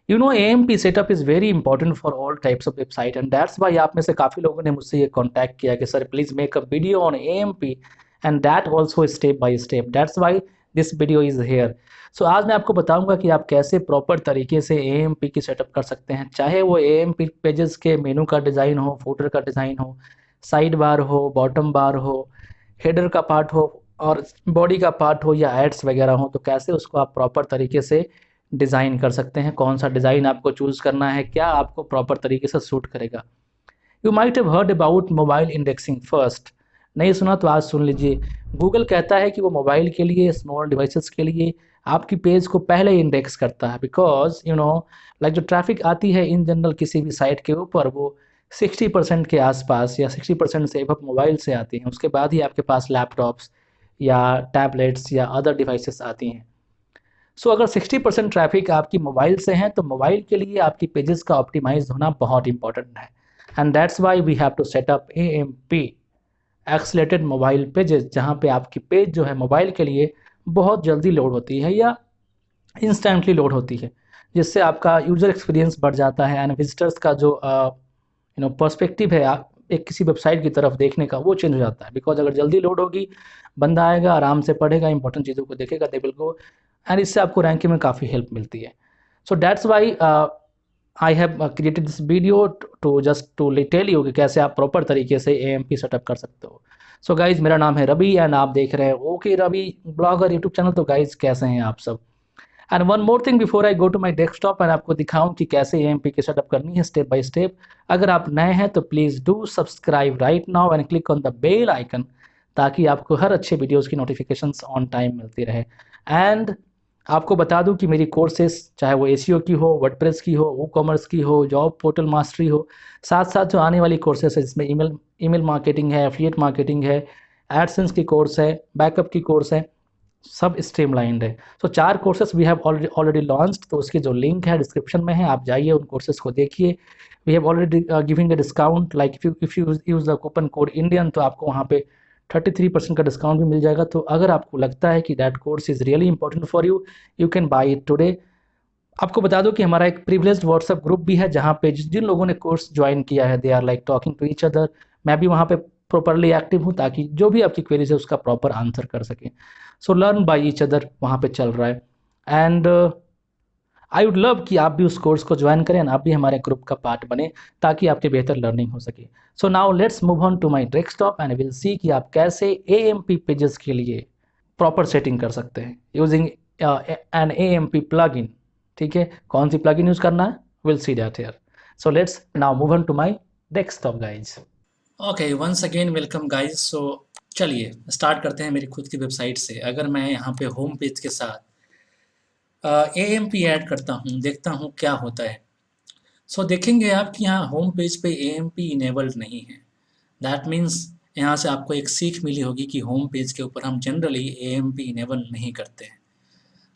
You know AMP setup is very important for all types of website and that's Y आप में से काफ़ी लोगों ने मुझसे ये कॉन्टैक्ट किया कि sir please make a video on AMP and that also step by step, that's why this video is here. सो आज मैं आपको बताऊंगा कि आप कैसे प्रॉपर तरीके से AMP की सेटअप कर सकते हैं, चाहे वो AMP पेजेस के मेनू का डिज़ाइन हो, फूटर का डिज़ाइन हो, साइड बार हो, बॉटम बार हो, हेडर का पार्ट हो और बॉडी का पार्ट हो या एड्स वगैरह हो, तो कैसे उसको आप प्रॉपर तरीके से डिज़ाइन कर सकते हैं, कौन सा डिज़ाइन आपको चूज़ करना है, क्या आपको प्रॉपर तरीके से सूट करेगा। You might have heard about mobile indexing first. नहीं सुना तो आज सुन लीजिए। गूगल कहता है कि वो मोबाइल के लिए, स्मॉल डिवाइसेस के लिए आपकी पेज को पहले इंडेक्स करता है, बिकॉज यू नो लाइक जो ट्रैफिक आती है इन जनरल किसी भी साइट के ऊपर, वो 60% के आसपास या 60% से अब मोबाइल से आती हैं, उसके बाद ही आपके पास लैपटॉप्स या टैबलेट्स या अदर डिवाइसेस आती हैं। सो अगर 60% ट्रैफिक आपकी मोबाइल से है तो मोबाइल के लिए आपकी पेजेस का ऑप्टिमाइज होना बहुत इंपॉर्टेंट है। And that's why we have to set up AMP, accelerated mobile pages, जहाँ पे आपकी पेज जो है मोबाइल के लिए बहुत जल्दी लोड होती है या इंस्टेंटली लोड होती है, जिससे आपका यूज़र एक्सपीरियंस बढ़ जाता है एंड विजिटर्स का जो पर्सपेक्टिव है आप एक किसी वेबसाइट की तरफ देखने का, वो चेंज हो जाता है। बिकॉज अगर जल्दी लोड होगी, बंदा आएगा, आराम से पढ़ेगा, इंपॉर्टेंट चीज़ों को देखेगा, दे विल गो, एंड इससे आपको रैंकिंग में काफ़ी हेल्प मिलती है। So that's why I have created this video to just to tell you कि कैसे आप प्रॉपर तरीके से AMP सेटअप कर सकते हो। सो गाइज, मेरा नाम है रवि एंड आप देख रहे हैं okay Ravi blogger YouTube channel. तो गाइज, कैसे हैं आप सब? And one more thing before I go to my desktop and आपको दिखाऊं कि कैसे AMP की सेटअप करनी है स्टेप बाय स्टेप, अगर आप नए हैं तो please do subscribe right now and click on the bell icon, ताकि आपको हर अच्छे वीडियोज़ की नोटिफिकेशंस ऑन टाइम मिलती रहे। एंड आपको बता दूं कि मेरी कोर्सेज, चाहे वो SEO की हो, वर्डप्रेस की हो, WooCommerce की हो, जॉब पोर्टल मास्टरी हो, साथ साथ जो आने वाली कोर्सेज है जिसमें ईमेल मार्केटिंग है, एफिलिएट मार्केटिंग है, एडसेंस की कोर्स है, बैकअप की कोर्स है, सब स्ट्रीमलाइंड है। So 4 courses we have already launched, तो उसकी जो लिंक है डिस्क्रिप्शन में है, आप जाइए उन कोर्सेज को देखिए। We have already giving a discount, like if you use the coupon code Indian, तो आपको वहाँ पे 33% का डिस्काउंट भी मिल जाएगा। तो अगर आपको लगता है कि that course is really important for you, you can buy it today. आपको बता दो कि हमारा एक प्रिविलेज्ड व्हाट्सएप ग्रुप भी है, जहाँ पे जिन लोगों ने कोर्स ज्वाइन किया है, they are like talking to each other. मैं भी वहाँ पे प्रॉपरली एक्टिव हूँ, ताकि जो भी आपकी क्वेरीज है उसका प्रॉपर आंसर कर सकें। So learn by each other वहाँ पे चल रहा है। एंड आई वुड लव कि आप भी उस कोर्स को ज्वाइन करें and आप भी हमारे ग्रुप का पार्ट बने, ताकि आपकी बेहतर लर्निंग हो सके। So now let's move on to my desktop and will see कि आप कैसे AMP पेजेस के लिए प्रॉपर सेटिंग कर सकते हैं यूजिंग एन AMP प्लगइन। ठीक है, कौन सी प्लगइन यूज़ करना है, will see that here. So let's now move on to my desktop guys. Okay, once again welcome guys. So चलिए स्टार्ट करते हैं मेरी खुद की वेबसाइट से। अगर मैं यहाँ पे होम पेज के साथ AMP ऐड करता हूँ, देखता हूँ क्या होता है। सो देखेंगे आप कि यहाँ होम पेज पे AMP इनेबल्ड नहीं है। दैट मीन्स यहाँ से आपको एक सीख मिली होगी कि होम पेज के ऊपर हम जनरली AMP इनेबल नहीं करते हैं।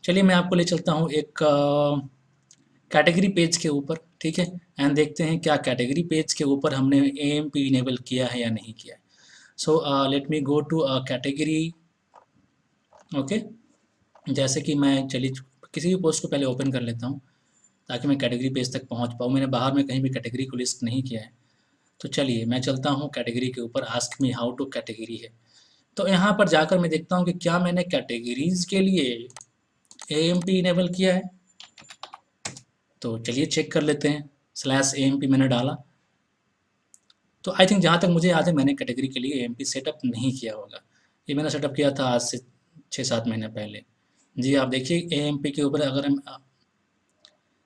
चलिए मैं आपको ले चलता हूँ एक कैटेगरी पेज के ऊपर, ठीक है, एंड देखते हैं क्या कैटेगरी पेज के ऊपर हमने AMP इनेबल किया है या नहीं किया है। So let me go to category. Okay, जैसे कि मैं चलिए किसी भी पोस्ट को पहले ओपन कर लेता हूँ, ताकि मैं कैटेगरी पेज तक पहुँच पाऊँ। मैंने बाहर में कहीं भी कैटेगरी को लिस्ट नहीं किया है। तो चलिए मैं चलता हूँ कैटेगरी के ऊपर, ask me how to category है। तो यहाँ पर जाकर मैं देखता हूँ कि क्या मैंने कैटेगरीज के लिए AMP इनेबल किया है। तो चलिए चेक कर लेते हैं। /AMP मैंने डाला, तो आई थिंक जहाँ तक मुझे याद है मैंने कैटेगरी के लिए AMP सेटअप नहीं किया होगा। ये मैंने सेटअप किया था आज से 6-7 महीने पहले। जी आप देखिए AMP के ऊपर अगर हम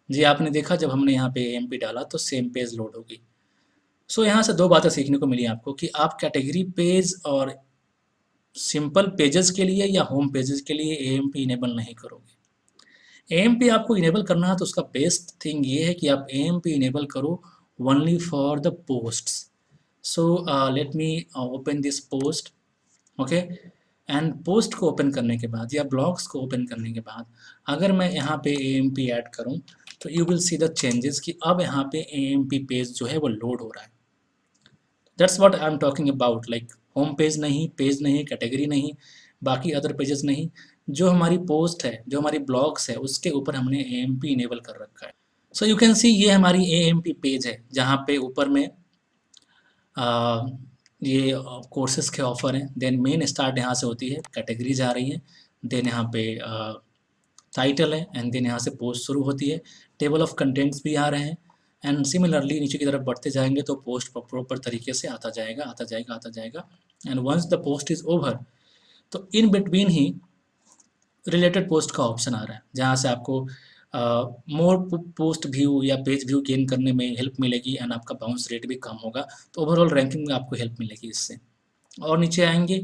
जी आपने देखा जब हमने यहाँ पे AMP डाला तो सेम पेज लोड होगी। सो यहाँ से 2 बातें सीखने को मिली आपको कि आप कैटेगरी पेज और सिंपल पेजेस के लिए या होम पेजेस के लिए AMP इनेबल नहीं करोगे। AMP आपको इनेबल करना है तो उसका बेस्ट थिंग ये है कि आप AMP इनेबल करो only for the posts. So let me open this post. Okay, and post को ओपन करने के बाद या ब्लॉग्स को ओपन करने के बाद अगर मैं यहाँ पे AMP ऐड करूँ, तो you will see the changes कि अब यहाँ पे AMP पेज जो है वो लोड हो रहा है। That's what I am talking about, like home page नहीं, कैटेगरी नहीं, बाकी अदर पेजेस नहीं, जो हमारी पोस्ट है, जो हमारी ब्लॉग्स है, उसके ऊपर हमने AMP इनेबल कर रखा है। सो यू कैन सी ये हमारी AMP पेज है जहाँ पे ऊपर में ये कोर्सेज के ऑफर हैं। देन मेन स्टार्ट यहाँ से होती है, कैटेगरीज आ रही है, देन यहाँ पे टाइटल है, एंड देन यहाँ से पोस्ट शुरू होती है, टेबल ऑफ कंटेंट्स भी आ रहे हैं, एंड सिमिलरली नीचे की तरफ बढ़ते जाएंगे तो पोस्ट प्रॉपर तरीके से आता जाएगा आता जाएगा आता जाएगा। And once the post is over तो इन बिटवीन ही रिलेटेड पोस्ट का ऑप्शन आ रहा है जहाँ से आपको मोर पोस्ट व्यू या पेज व्यू गेन करने में हेल्प मिलेगी, एंड आपका बाउंस रेट भी कम होगा, तो ओवरऑल रैंकिंग में आपको हेल्प मिलेगी इससे। और नीचे आएंगे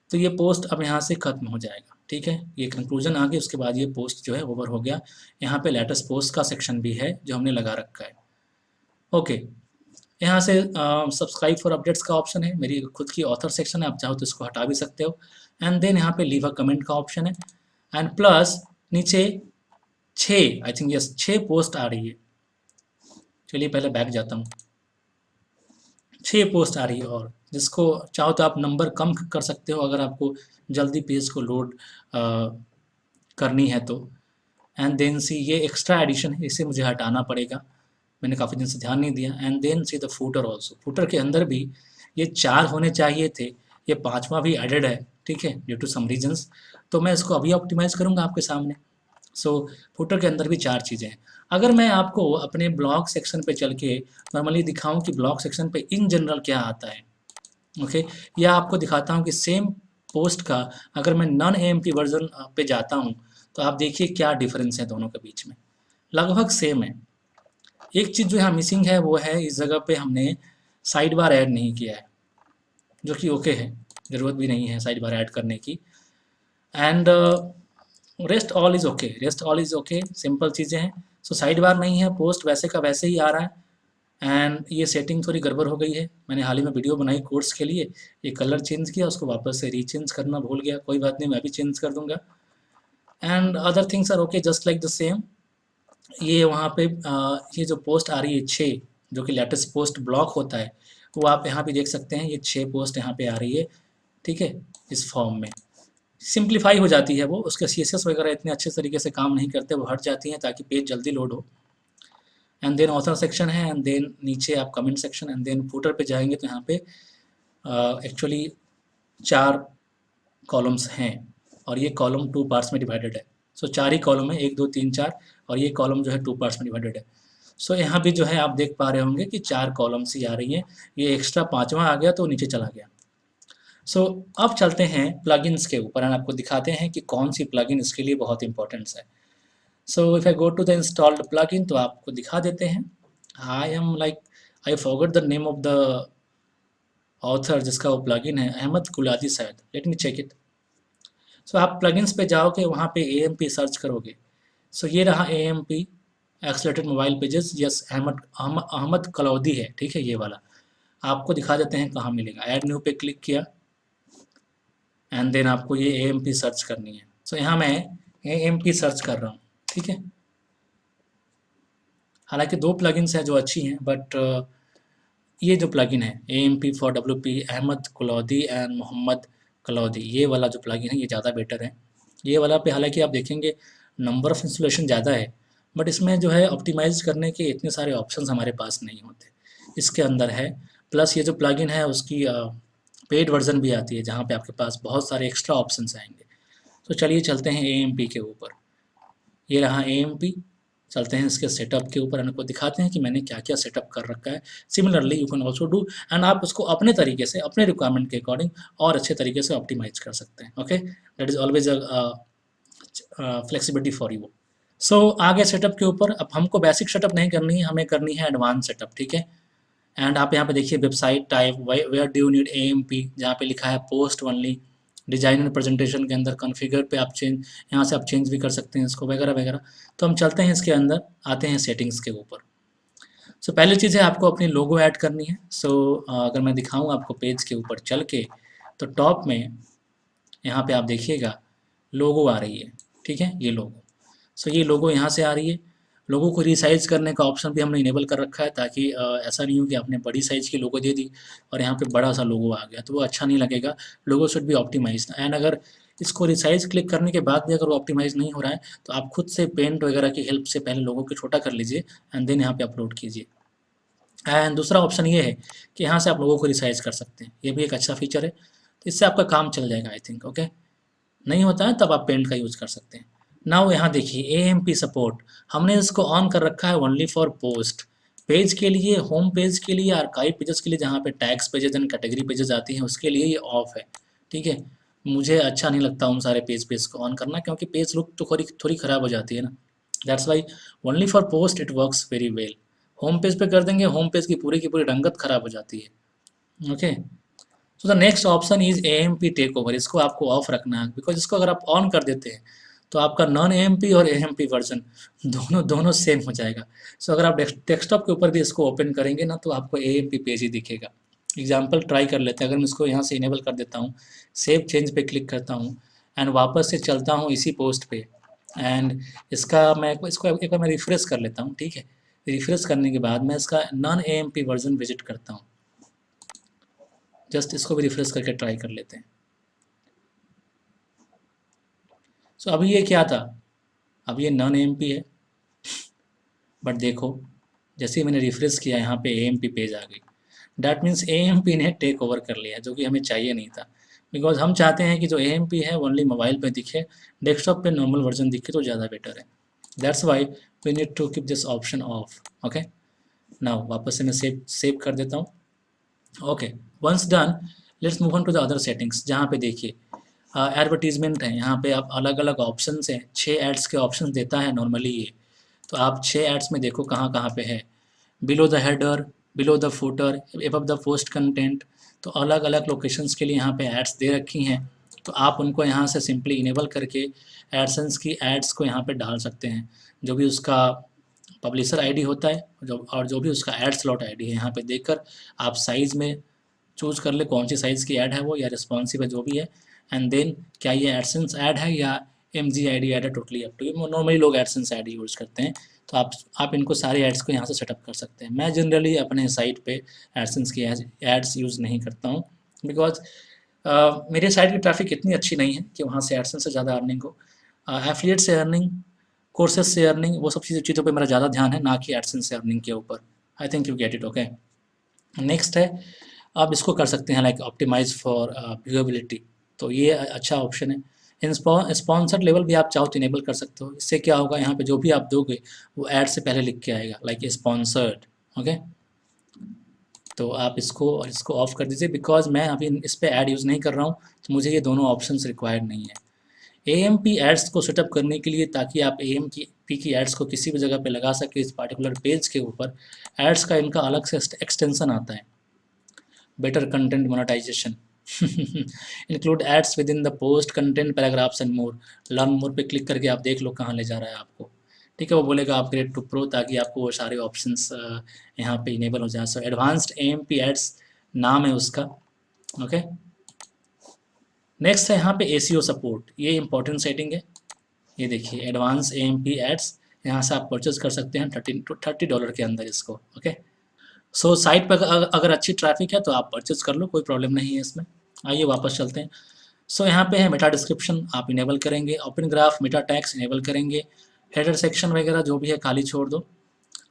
तो ये पोस्ट अब यहाँ से खत्म हो जाएगा, ठीक है, ये कंक्लूजन आ गई, उसके बाद ये पोस्ट जो है ओवर हो गया। यहाँ पे लेटेस्ट पोस्ट का सेक्शन भी है जो हमने लगा रखा है। ओके, यहाँ से सब्सक्राइब फॉर अपडेट्स का ऑप्शन है, मेरी खुद की ऑथर सेक्शन है, आप चाहो तो इसको हटा भी सकते हो। एंड देन यहाँ पे लीव अ कमेंट का ऑप्शन है, एंड प्लस नीचे 6 आई थिंक यस 6 पोस्ट आ रही है। चलिए पहले बैक जाता हूँ, 6 पोस्ट आ रही है, और जिसको चाहो तो आप नंबर कम कर सकते हो अगर आपको जल्दी पेज को लोड करनी है तो। एंड देन सी ये एक्स्ट्रा एडिशन है, इसे मुझे हटाना पड़ेगा, मैंने काफ़ी दिन से ध्यान नहीं दिया। And then see the footer also, footer के अंदर भी ये 4 होने चाहिए थे, ये 5वां भी एडेड है, ठीक है, ड्यू टू सम रीजंस, तो मैं इसको अभी ऑप्टिमाइज़ करूँगा आपके सामने। सो फुटर के अंदर भी 4 चीज़ें हैं। अगर मैं आपको अपने ब्लॉग सेक्शन पे चल के नॉर्मली दिखाऊं कि ब्लॉग सेक्शन पे इन जनरल क्या आता है, ओके, या आपको दिखाता हूं कि सेम पोस्ट का अगर मैं नॉन AMP वर्जन पे जाता हूं तो आप देखिए क्या डिफरेंस है दोनों के बीच में, लगभग सेम है। एक चीज़ जो यहाँ मिसिंग है वो है इस जगह पे हमने साइड बार ऐड नहीं किया है, जो कि ओके है, ज़रूरत भी नहीं है साइड बार ऐड करने की। And rest all is okay, rest all is okay, simple चीज़ें हैं। सो साइड बार नहीं है, पोस्ट वैसे का वैसे ही आ रहा है। एंड ये सेटिंग थोड़ी गड़बड़ हो गई है, मैंने हाल ही में वीडियो बनाई कोर्स के लिए, ये कलर चेंज किया, उसको वापस से रीचेंज करना भूल गया, कोई बात नहीं, मैं भी चेंज कर दूंगा। And other things are okay just like the same. ये वहाँ पे ये जो पोस्ट आ रही है 6, जो कि लेटेस्ट पोस्ट ब्लॉक होता है, वो आप यहाँ पे देख सकते हैं, ये 6 पोस्ट यहाँ पे आ रही है, ठीक है, इस फॉर्म में सिंप्लीफाई हो जाती है वो, उसके CSS वगैरह इतने अच्छे तरीके से काम नहीं करते, वो हट जाती हैं ताकि पेज जल्दी लोड हो। एंड देन ऑथर सेक्शन है, एंड देन नीचे आप comment section, and then footer पे जाएंगे तो यहाँ पे एक्चुअली 4 कॉलम्स हैं, और ये कॉलम 2 पार्ट्स में डिवाइडेड है। सो 4 ही कॉलम है, 1 2 3 4, और ये कॉलम जो है 2 पार्ट्स में डिवाइडेड है। सो यहाँ भी जो है आप देख पा रहे होंगे कि 4 कॉलम्स ही आ रही हैं, ये एक्स्ट्रा 5वां आ गया तो नीचे चला गया। सो अब चलते हैं प्लगइन्स के ऊपर, एंड आपको दिखाते हैं कि कौन सी प्लगइन इसके लिए बहुत इंपॉर्टेंट है। So if I go to the installed plugin तो आपको दिखा देते हैं। I am like I forgot the name of the author जिसका वो प्लगइन है, अहमद कुलादी शायद, let me check it. So आप प्लगइन्स पे जाओगे, वहाँ पे AMP सर्च करोगे, सो ये रहा AMP accelerated mobile pages, yes Ahmed Kaludi है, ठीक है, ये वाला आपको दिखा देते हैं कहाँ मिलेगा। ऐड न्यू पे क्लिक किया, एंड देन आपको ये AMP सर्च करनी है। सो यहाँ मैं AMP सर्च कर रहा हूँ, ठीक है, हालांकि 2 प्लगइन्स हैं जो अच्छी हैं, बट ये जो प्लगइन है AMP for WP Ahmed Kaludi and Mohammed Kaludi, ये वाला जो प्लगइन है ये ज़्यादा बेटर है। ये वाला पे हालांकि आप देखेंगे नंबर ऑफ़ इंस्टॉलेशन ज़्यादा है, बट इसमें जो है ऑप्टिमाइज़ करने के इतने सारे ऑप्शंस हमारे पास नहीं होते, इसके अंदर है। प्लस ये जो प्लगइन है उसकी पेड वर्जन भी आती है जहाँ पे आपके पास बहुत सारे एक्स्ट्रा ऑप्शंस आएंगे। तो चलिए चलते हैं AMP के ऊपर, ये रहा AMP, चलते हैं इसके सेटअप के ऊपर, आपको दिखाते हैं कि मैंने क्या क्या सेटअप कर रखा है। Similarly you can also do, and आप उसको अपने तरीके से अपने रिक्वायरमेंट के अकॉर्डिंग और अच्छे तरीके से ऑप्टिमाइज कर सकते हैं। Okay, that is always flexibility for you. So आगे सेटअप के ऊपर, अब हमको बेसिक सेटअप नहीं करनी है, हमें करनी है एडवांस सेटअप, ठीक है। एंड आप यहाँ पे देखिए website type, where do you need AMP, जहाँ पे लिखा है post only, design and presentation के अंदर कॉन्फ़िगर पे आप चेंज, यहाँ से आप चेंज भी कर सकते हैं इसको वगैरह वगैरह। तो हम चलते हैं इसके अंदर, आते हैं सेटिंग्स के ऊपर। सो पहली चीज़ है आपको अपनी लोगो ऐड करनी है। सो अगर मैं दिखाऊँ आपको पेज के ऊपर चल के, तो टॉप में यहाँ पे आप देखिएगा लोगो आ रही है, ठीक है, ये लोगो। सो ये लोगो यहाँ से आ रही है। लोगों को रीसाइज करने का ऑप्शन भी हमने इनेबल कर रखा है, ताकि ऐसा नहीं हो कि आपने बड़ी साइज़ की लोगो दे दी और यहाँ पे बड़ा सा लोगो आ गया, तो वो अच्छा नहीं लगेगा। लोगो शुड बी ऑप्टिमाइज्ड, एंड अगर इसको रिसाइज क्लिक करने के बाद भी अगर वो ऑप्टिमाइज़ नहीं हो रहा है तो आप खुद से पेंट वगैरह की हेल्प से पहले लोगों को छोटा कर लीजिए एंड देन यहाँ पे अपलोड कीजिए। एंड दूसरा ऑप्शन ये है कि यहाँ से आप लोगों को रिसाइज कर सकते हैं, ये भी एक अच्छा फीचर है, तो इससे आपका काम चल जाएगा आई थिंक। ओके, नहीं होता है तब आप पेंट का यूज़ कर सकते हैं। नाउ यहाँ देखिए AMP सपोर्ट, हमने इसको ऑन कर रखा है ओनली फॉर पोस्ट पेज के लिए, होम पेज के लिए, आर्काइव पेजेस के लिए, जहाँ पे tags pages and category pages आती हैं उसके लिए ये ऑफ है। ठीक है, मुझे अच्छा नहीं लगता उन सारे पेज पे इसको ऑन करना, क्योंकि पेज लुक तो थोड़ी थोड़ी ख़राब हो जाती है ना। That's why only for post it works very well. Home page पे कर देंगे, होम पेज की पूरी रंगत ख़राब हो जाती है। Okay, so the next option is AMP take over, इसको आपको ऑफ रखना है, बिकॉज इसको अगर आप ऑन कर देते हैं तो आपका नॉन AMP और AMP वर्जन दोनों दोनों सेम हो जाएगा। सो अगर आप डेस्कटॉप के ऊपर भी इसको ओपन करेंगे ना तो आपको AMP पेज ही दिखेगा। एग्जाम्पल ट्राई कर लेते हैं, अगर मैं इसको यहाँ से इनेबल कर देता हूँ, सेव चेंज पे क्लिक करता हूँ एंड वापस से चलता हूँ इसी पोस्ट पे, एंड इसका मैं इसको एक बार मैं रिफ्रेश कर लेता हूँ। ठीक है, रिफ्रेश करने के बाद मैं इसका नॉन AMP वर्जन विजिट करता हूँ, जस्ट इसको भी रिफ्रेश करके ट्राई कर लेते हैं। सो अभी ये क्या था, अब ये नॉन AMP है, बट देखो जैसे ही मैंने रिफ्रेश किया यहाँ पे AMP पेज आ गई। डैट मीन्स AMP ने टेक ओवर कर लिया, जो कि हमें चाहिए नहीं था, बिकॉज हम चाहते हैं कि जो AMP है ओनली मोबाइल पे दिखे, डेस्कटॉप पे नॉर्मल वर्जन दिखे तो ज़्यादा बेटर है। That's why we need to keep this option off. Okay, now वापस से मैं सेव कर देता हूँ। Okay, once done, let's move on to the other settings, जहाँ पे देखिए एडवर्टीजमेंट है, यहाँ पे आप अलग अलग ऑप्शन हैं, 6 एड्स के ऑप्शन देता है नॉर्मली ये। तो आप 6 एड्स में देखो कहाँ कहाँ पे है, below the header, below the footer, above the post content, तो अलग अलग लोकेशंस के लिए यहाँ पे एड्स दे रखी हैं। तो आप उनको यहाँ से सिंपली इनेबल करके एडसेंस की एड्स को यहाँ पे डाल सकते हैं, जो भी उसका पब्लिशर आईडी होता है जो भी उसका एड स्लॉट आईडी है, यहाँ पे देखकर आप साइज़ में चूज़ कर ले कौन सी साइज़ की ऐड है वो, या रिस्पॉन्सिव है जो भी है, एंड देन क्या ये एडसेंस ऐड है या MG ID ऐड है, totally up to you. Normally लोग एडसेंस ऐड यूज़ करते हैं, तो आप इनको सारे एड्स को यहाँ से सेटअप कर सकते हैं। मैं जनरली अपने साइट पे एडसेंस की एड्स यूज़ नहीं करता हूँ, बिकॉज मेरे साइट की ट्रैफिक इतनी अच्छी नहीं है कि वहाँ से एडसेंस से ज़्यादा अर्निंग हो। एफिलिएट से अर्निंग, कोर्सेज से अर्निंग, वो सब चीज़ों पे मेरा ज़्यादा ध्यान है, ना कि एडसेंस से अर्निंग के ऊपर। I think you get it. Okay, next है, आप इसको कर सकते हैं लाइक ऑप्टिमाइज फॉर व्यूएबिलिटी, तो ये अच्छा ऑप्शन है। स्पॉन्सर्ड लेवल भी आप चाहो तो इनेबल कर सकते हो। इससे क्या होगा, यहाँ पे जो भी आप दोगे वो ऐड से पहले लिख के आएगा लाइक स्पॉन्सर्ड। ओके, तो आप इसको ऑफ कर दीजिए, बिकॉज मैं अभी इस पर ऐड यूज़ नहीं कर रहा हूँ, तो मुझे ये दोनों ऑप्शन रिक्वायर्ड नहीं है। AMP एड्स को सेटअप करने के लिए, ताकि आप AMP की एड्स को किसी भी जगह पे लगा सके इस पार्टिकुलर पेज के ऊपर, एड्स का इनका अलग से एक्सटेंशन आता है, better content monetization include ads within the post content paragraphs and more. Learn more पे क्लिक करके आप देख लो कहाँ ले जा रहा है आपको। ठीक है, वो बोलेगा अपग्रेड टू प्रो, ताकि आपको वो सारे ऑप्शंस यहाँ पे इनेबल हो जाए। सो एडवांस्ड AMP एड्स नाम है उसका। ओके, नेक्स्ट है यहाँ पे ACO सपोर्ट, ये इंपॉर्टेंट सेटिंग है। ये देखिए एडवांस AMP एड्स, यहाँ से आप परचेज कर सकते हैं $30 के अंदर इसको। ओके, सो साइट पर अगर अच्छी ट्रैफिक है तो आप परचेज कर लो, कोई प्रॉब्लम नहीं है इसमें। आइए वापस चलते हैं। सो यहाँ पे है मेटा डिस्क्रिप्शन, आप इनेबल करेंगे, open graph, Meta tags enable करेंगे, हेडर सेक्शन वगैरह जो भी है खाली छोड़ दो।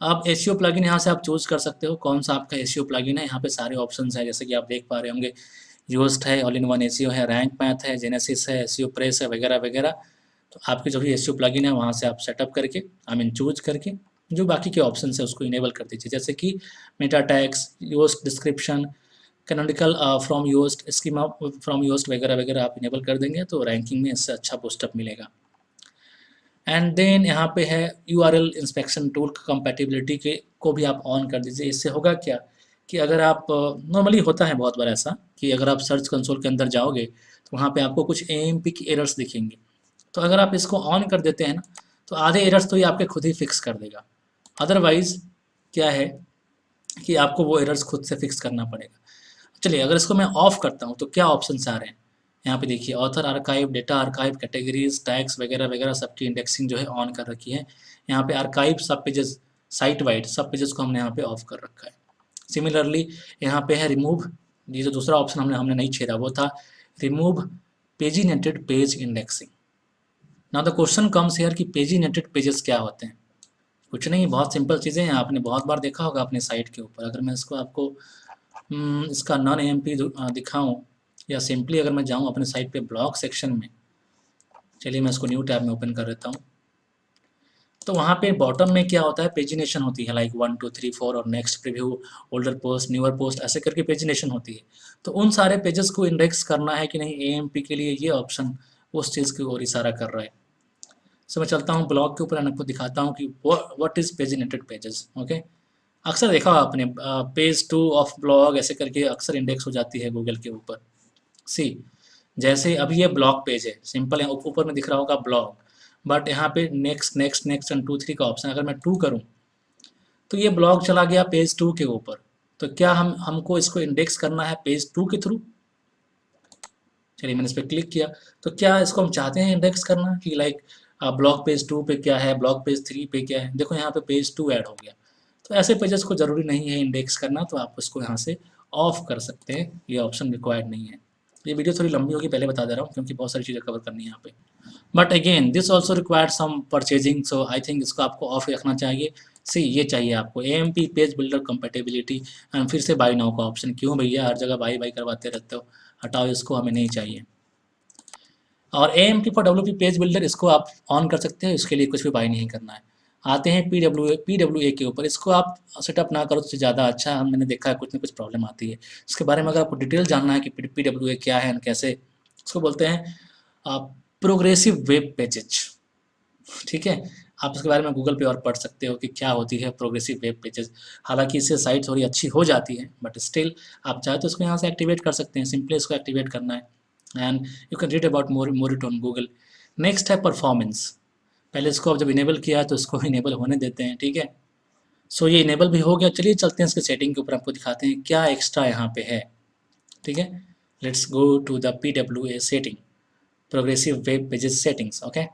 आप SEO प्लगइन यहाँ से आप चूज़ कर सकते हो कौन सा आपका SEO प्लगइन है। यहाँ पे सारे ऑप्शंस हैं, जैसे कि आप देख पा रहे होंगे, योस्ट है, ऑल इन वन SEO है, रैंक मैथ है, जेनेसिस है, SEO प्रेस है, वगैरह वगैरह। तो आपके जो भी SEO प्लगइन है वहाँ से आप सेटअप करके, चूज करके जो बाकी के ऑप्शन है उसको इनेबल कर दीजिए, जैसे कि meta tags, Yoast description, canonical from Yoast, schema from Yoast, वगैरह वगैरह आप इनेबल कर देंगे तो रैंकिंग में इससे अच्छा बूस्टअप मिलेगा। एंड देन यहाँ पे है URL इंस्पेक्शन टूल कंपैटिबिलिटी के को भी आप ऑन कर दीजिए। इससे होगा क्या कि अगर आप नॉर्मली होता है बहुत बार ऐसा कि अगर आप सर्च कंसोल के अंदर जाओगे तो वहाँ पे आपको कुछ AMP की एरर्स दिखेंगी, तो अगर आप इसको ऑन कर देते हैं ना तो आधे एरर्स तो ये आपके खुद ही फिक्स कर देगा। अदरवाइज़ क्या है कि आपको वो एरर्स खुद से फिक्स करना पड़ेगा। चलिए अगर इसको मैं ऑफ करता हूँ तो क्या ऑप्शंस आ रहे हैं, यहाँ पे देखिए author archive, data archive, categories, tags वगैरह वगैरह सबकी इंडेक्सिंग जो है ऑन कर रखी है। यहाँ पे आर्काइव सब पेजेस, साइट वाइड सब पेजेस को हमने यहाँ पे ऑफ कर रखा है। सिमिलरली यहाँ पे है रिमूव, ये जो दूसरा ऑप्शन हमने नहीं छेड़ा वो था remove paginated page indexing. Now the question comes here कि पेजिनेटेड पेजेस क्या होते हैं। कुछ नहीं, बहुत सिंपल चीज़ें हैं, आपने बहुत बार देखा होगा अपने साइट के ऊपर। अगर मैं इसको आपको इसका नॉन एएमपी दिखाऊं, या सिंपली अगर मैं जाऊं अपने साइट पे ब्लॉग सेक्शन में, चलिए मैं इसको न्यू टैब में ओपन कर देता हूं। तो वहाँ पे बॉटम में क्या होता है, पेजिनेशन होती है, लाइक 1 2 3 4 और next preview, older post, newer post, ऐसे करके पेजिनेशन होती है। तो उन सारे पेजेस को इंडेक्स करना है कि नहीं, एएमपी के लिए ये ऑप्शन उस चीज़ की ओर इशारा कर रहा है। सो मैं चलता हूँ ब्लॉग के ऊपर और आपको दिखाता हूँ कि व्हाट इज़ पेजिनेटेड पेजेस। ओके, अक्सर देखा होगा आपने पेज 2 ऑफ ब्लॉग ऐसे करके अक्सर इंडेक्स हो जाती है गूगल के ऊपर। सी, जैसे अभी ये ब्लॉग पेज है, सिंपल है, ऊपर में दिख रहा होगा ब्लॉग, बट यहाँ पे नेक्स्ट नेक्स्ट नेक्स्ट एंड 2 3 का ऑप्शन, अगर मैं 2 करूँ तो ये ब्लॉग चला गया पेज 2 के ऊपर। तो क्या हमको इसको इंडेक्स करना है पेज 2 के थ्रू? चलिए मैंने इस पर क्लिक किया, तो क्या इसको हम चाहते हैं इंडेक्स करना कि लाइक ब्लॉग पेज 2 पे क्या है, ब्लॉग पेज 3 पे क्या है? देखो यहाँ पे पेज 2 ऐड हो गया। तो ऐसे पेजेस को ज़रूरी नहीं है इंडेक्स करना, तो आप उसको यहाँ से ऑफ कर सकते हैं, ये ऑप्शन रिक्वायर्ड नहीं है। ये वीडियो थोड़ी लंबी होगी, पहले बता दे रहा हूँ, क्योंकि बहुत सारी चीज़ें कवर करनी है यहाँ पे। But again this also required some purchasing, so I think इसको आपको ऑफ रखना चाहिए। सी, ये चाहिए आपको AMP page builder compatibility, and फिर से बाई नाउ का ऑप्शन। क्यों भैया हर जगह बाई बाई करवाते रहते हो, हटाओ इसको, हमें नहीं चाहिए। और AMP for WP page builder, इसको आप ऑन कर सकते हैं, इसके लिए कुछ भी बाई नहीं करना है। आते हैं पीडब्ल्यूए के ऊपर, इसको आप सेटअप ना करो तो ज़्यादा अच्छा है, मैंने देखा है कुछ ना कुछ प्रॉब्लम आती है। इसके बारे में अगर आपको डिटेल जानना है कि पीडब्ल्यूए क्या है, कैसे, इसको बोलते हैं प्रोग्रेसिव वेब पेजेज। ठीक है, आप इसके बारे में गूगल पे और पढ़ सकते हो कि क्या होती है प्रोग्रेसिव वेब पेजेस। हालांकि इससे साइट थोड़ी अच्छी हो जाती है, बट स्टिल आप चाहे तो इसको यहाँ से एक्टिवेट कर सकते हैं, सिंपली इसको एक्टिवेट करना है, and you can read about more it on Google. Next है परफॉर्मेंस। पहले इसको अब जब इनेबल किया है तो इसको इनेबल होने देते हैं, ठीक है। सो ये इनेबल भी हो गया, चलिए चलते हैं इसके सेटिंग के ऊपर, आपको दिखाते हैं क्या एक्स्ट्रा यहाँ पे है। ठीक है, let's go to the PWA setting, progressive web pages settings. Okay,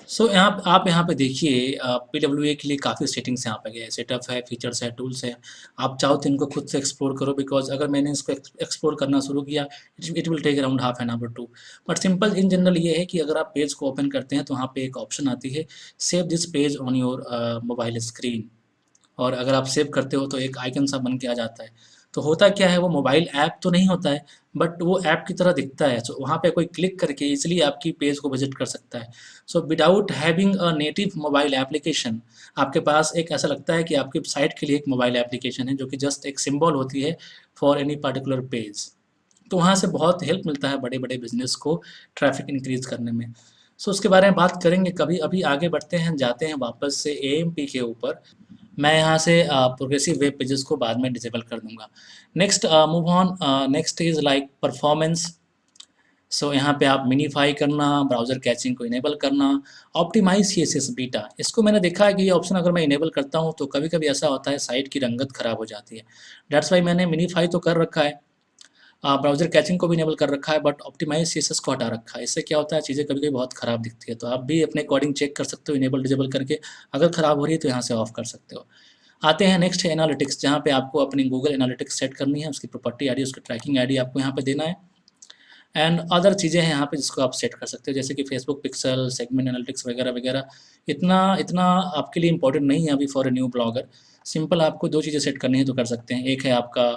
so यहाँ आप यहाँ पे देखिए PWA के लिए काफ़ी सेटिंग्स यहाँ पे गए, सेटअप है, फीचर्स है, टूल्स है। आप चाहो तो इनको खुद से एक्सप्लोर करो, बिकॉज अगर मैंने इसको एक्सप्लोर करना शुरू किया, it will take around half an hour too. But simple in general ये है कि अगर आप पेज को ओपन करते हैं तो वहाँ पे एक ऑप्शन आती है, save this page on your mobile screen. और अगर आप सेव करते हो तो एक आइकन सा बन के आ जाता है। तो होता क्या है, वो मोबाइल ऐप तो नहीं होता है, बट वो ऐप की तरह दिखता है। सो वहाँ पे कोई क्लिक करके इजीली आपकी पेज को विजिट कर सकता है। So without having a native mobile application, आपके पास एक ऐसा लगता है कि आपकी साइट के लिए एक मोबाइल एप्लीकेशन है, जो कि जस्ट एक सिंबल होती है फॉर एनी पर्टिकुलर पेज। तो वहाँ से बहुत हेल्प मिलता है बड़े बड़े बिजनेस को ट्रैफिक इंक्रीज करने में। सो उसके बारे में बात करेंगे कभी, अभी आगे बढ़ते हैं, जाते हैं वापस से एएमपी के ऊपर। मैं यहाँ से प्रोग्रेसिव वेब पेजेस को बाद में डिसेबल कर दूंगा। Next move on, next is like performance. So यहाँ पे आप मिनीफाई करना, ब्राउज़र कैचिंग को इनेबल करना, ऑप्टिमाइज सीएसएस बीटा। इसको मैंने देखा है कि ये ऑप्शन अगर मैं इनेबल करता हूँ तो कभी कभी ऐसा होता है साइट की रंगत खराब हो जाती है। डेट्स वाई मैंने मिनीफाई तो कर रखा है, ब्राउज़र कैचिंग को भी इनेबल कर रखा है, बट ऑप्टिमाइज सीएसएस को हटा रखा है। इससे क्या होता है, चीज़ें कभी कभी बहुत ख़राब दिखती है, तो आप भी अपने अकॉर्डिंग चेक कर सकते हो इनेबल डिजेबल करके। अगर ख़राब हो रही है तो यहाँ से ऑफ कर सकते हो। आते हैं नेक्स्ट है एनालिटिक्स, जहाँ पे आपको अपनी गूगल एनालिटिक्स सेट करनी है, उसकी प्रॉपर्टी आईडी, उसकी ट्रैकिंग आईडी आपको यहाँ पे देना है, एंड अदर चीज़ें हैं यहाँ पे जिसको आप सेट कर सकते हो, जैसे कि फेसबुक पिक्सल, सेगमेंट एनालिटिक्स वगैरह वगैरह। इतना इतना आपके लिए इंपॉर्टेंट नहीं है अभी for a new blogger. Simple आपको दो चीज़ें सेट करनी है तो कर सकते हैं, एक है आपका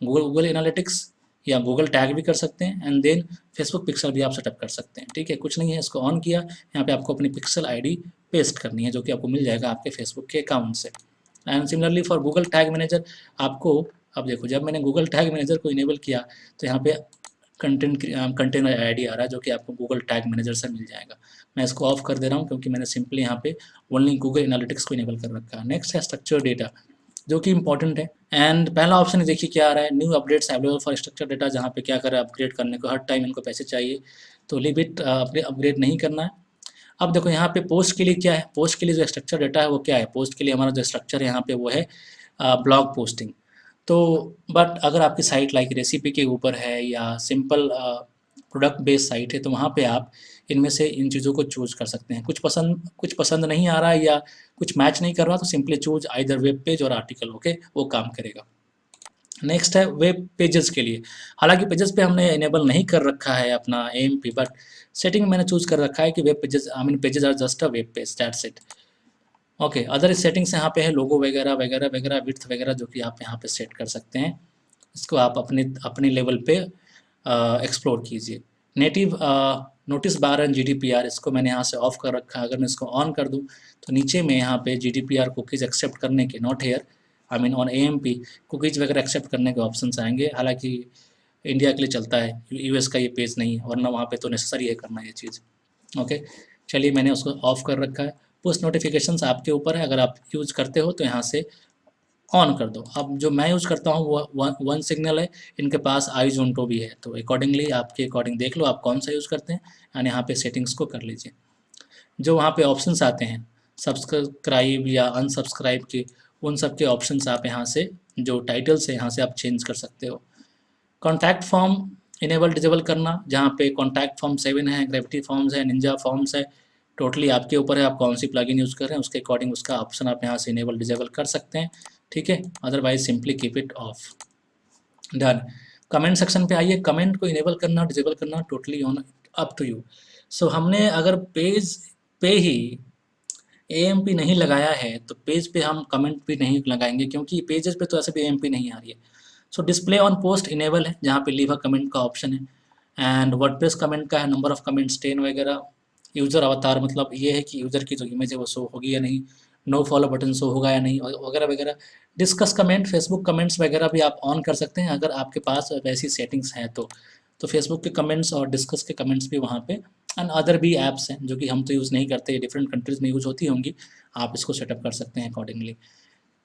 गूगल एनालिटिक्स, या गूगल टैग भी कर सकते हैं, एंड देन फेसबुक पिक्सल भी आप सेटअप कर सकते हैं। ठीक है, कुछ नहीं है, इसको ऑन किया, यहाँ पे आपको अपनी पिक्सल आईडी पेस्ट करनी है, जो कि आपको मिल जाएगा आपके फेसबुक के अकाउंट से। And similarly for Google tag manager, आपको अब देखो, जब मैंने गूगल टैग मैनेजर को इनेबल किया तो यहाँ पे कंटेनर आईडी आ रहा है, जो कि आपको गूगल टैग मैनेजर से मिल जाएगा। मैं इसको ऑफ कर दे रहा हूँ क्योंकि मैंने सिंपली यहाँ पे ओनली गूगल एनालिटिक्स को इनेबल कर रखा है। नेक्स्ट है स्ट्रक्चर डेटा, जो कि इंपॉर्टेंट है। एंड पहला ऑप्शन देखिए क्या आ रहा है, new updates available for structure data, जहाँ पे क्या करें, अपग्रेड करने को हर टाइम इनको पैसे चाहिए, तो लिमिट अपग्रेड नहीं करना है। अब देखो यहाँ पे पोस्ट के लिए क्या है, पोस्ट के लिए जो स्ट्रक्चर डेटा है वो क्या है, पोस्ट के लिए हमारा जो स्ट्रक्चर है यहाँ पे वो है ब्लॉग पोस्टिंग। तो बट अगर आपकी साइट लाइक रेसिपी के ऊपर है या सिंपल प्रोडक्ट बेस्ड साइट है, तो वहाँ पे आप इनमें से इन चीज़ों को चूज कर सकते हैं। कुछ पसंद नहीं आ रहा है या कुछ मैच नहीं कर रहा, तो simply choose either web page और आर्टिकल, ओके, वो काम करेगा। नेक्स्ट है वेब पेजेस के लिए। हालांकि पेजेस पे हमने इनेबल नहीं कर रखा है अपना AMP, बट सेटिंग मैंने चूज कर रखा है कि web pages, I mean pages are just a web page, that's it. Okay, other settings यहाँ पे है लोगो वगैरह वगैरह वगैरह, विड्थ वगैरह, जो कि आप यहाँ पे सेट कर सकते हैं। इसको आप अपने अपने लेवल पे एक्सप्लोर कीजिए। Native notice bar and GDPR, इसको मैंने यहाँ से ऑफ कर रखा है। अगर मैं इसको ऑन कर दूँ तो नीचे में यहाँ पे GDPR कुकीज़ एक्सेप्ट करने के, not here, I mean on AMP, cookies वगैरह एक्सेप्ट करने के ऑप्शंस आएंगे। हालांकि इंडिया के लिए चलता है, US का ये पेज नहीं है, वरना वहाँ पे तो नेसेसरी है करना ये चीज़। ओके, चलिए मैंने उसको ऑफ कर रखा है। पुश नोटिफिकेशंस आपके ऊपर है, अगर आप यूज़ करते हो तो यहाँ से ऑन कर दो। अब जो मैं यूज़ करता हूँ वो वन सिग्नल है, इनके पास आईजोंटो भी है, तो अकॉर्डिंगली आपके अकॉर्डिंग देख लो आप कौन सा यूज़ करते हैं, एंड यहाँ पे सेटिंग्स को कर लीजिए। जो वहाँ पे ऑप्शंस आते हैं सब्सक्राइब या अनसब्सक्राइब के, उन सब के ऑप्शंस आप यहाँ से, जो टाइटल्स है यहाँ से आप चेंज कर सकते हो। कॉन्टैक्ट फॉर्म इनेबल डिजेबल करना, जहाँ पे कॉन्टैक्ट फॉर्म 7 है, ग्रेविटी फॉर्म्स है, निंजा फॉर्म्स है, टोटली आपके ऊपर है आप कौन सी प्लगइन यूज़ कर रहे हैं, उसके अकॉर्डिंग उसका ऑप्शन आप यहाँ से इनेबल डिजेबल कर सकते हैं। ठीक है, otherwise simply keep it off. Done. Comment section पे आइए, कमेंट को इनेबल करना डिजेबल करना totally on, up to you. So हमने अगर पेज पे ही AMP नहीं लगाया है तो पेज पे हम कमेंट भी नहीं लगाएंगे, क्योंकि पेजेस पे तो ऐसे भी AMP नहीं आ रही है। सो डिस्प्ले ऑन पोस्ट इनेबल है, जहाँ पे लीव अ कमेंट का ऑप्शन है, एंड वर्डप्रेस कमेंट का है, नंबर ऑफ कमेंट्स 10 वगैरह। यूज़र अवतार मतलब ये है कि यूज़र की जो इमेज है वो शो होगी या नहीं, नो फॉलो बटन शो होगा या नहीं, वगैरह वगैरह। डिस्कस कमेंट, फेसबुक कमेंट्स वगैरह भी आप ऑन कर सकते हैं अगर आपके पास वैसी सेटिंग्स हैं तो फेसबुक के कमेंट्स और डिस्कस के कमेंट्स भी वहाँ पे, एंड अदर भी ऐप्स हैं जो कि हम तो यूज़ नहीं करते, डिफरेंट कंट्रीज़ में यूज़ होती होंगी, आप इसको सेटअप कर सकते हैं अकॉर्डिंगली।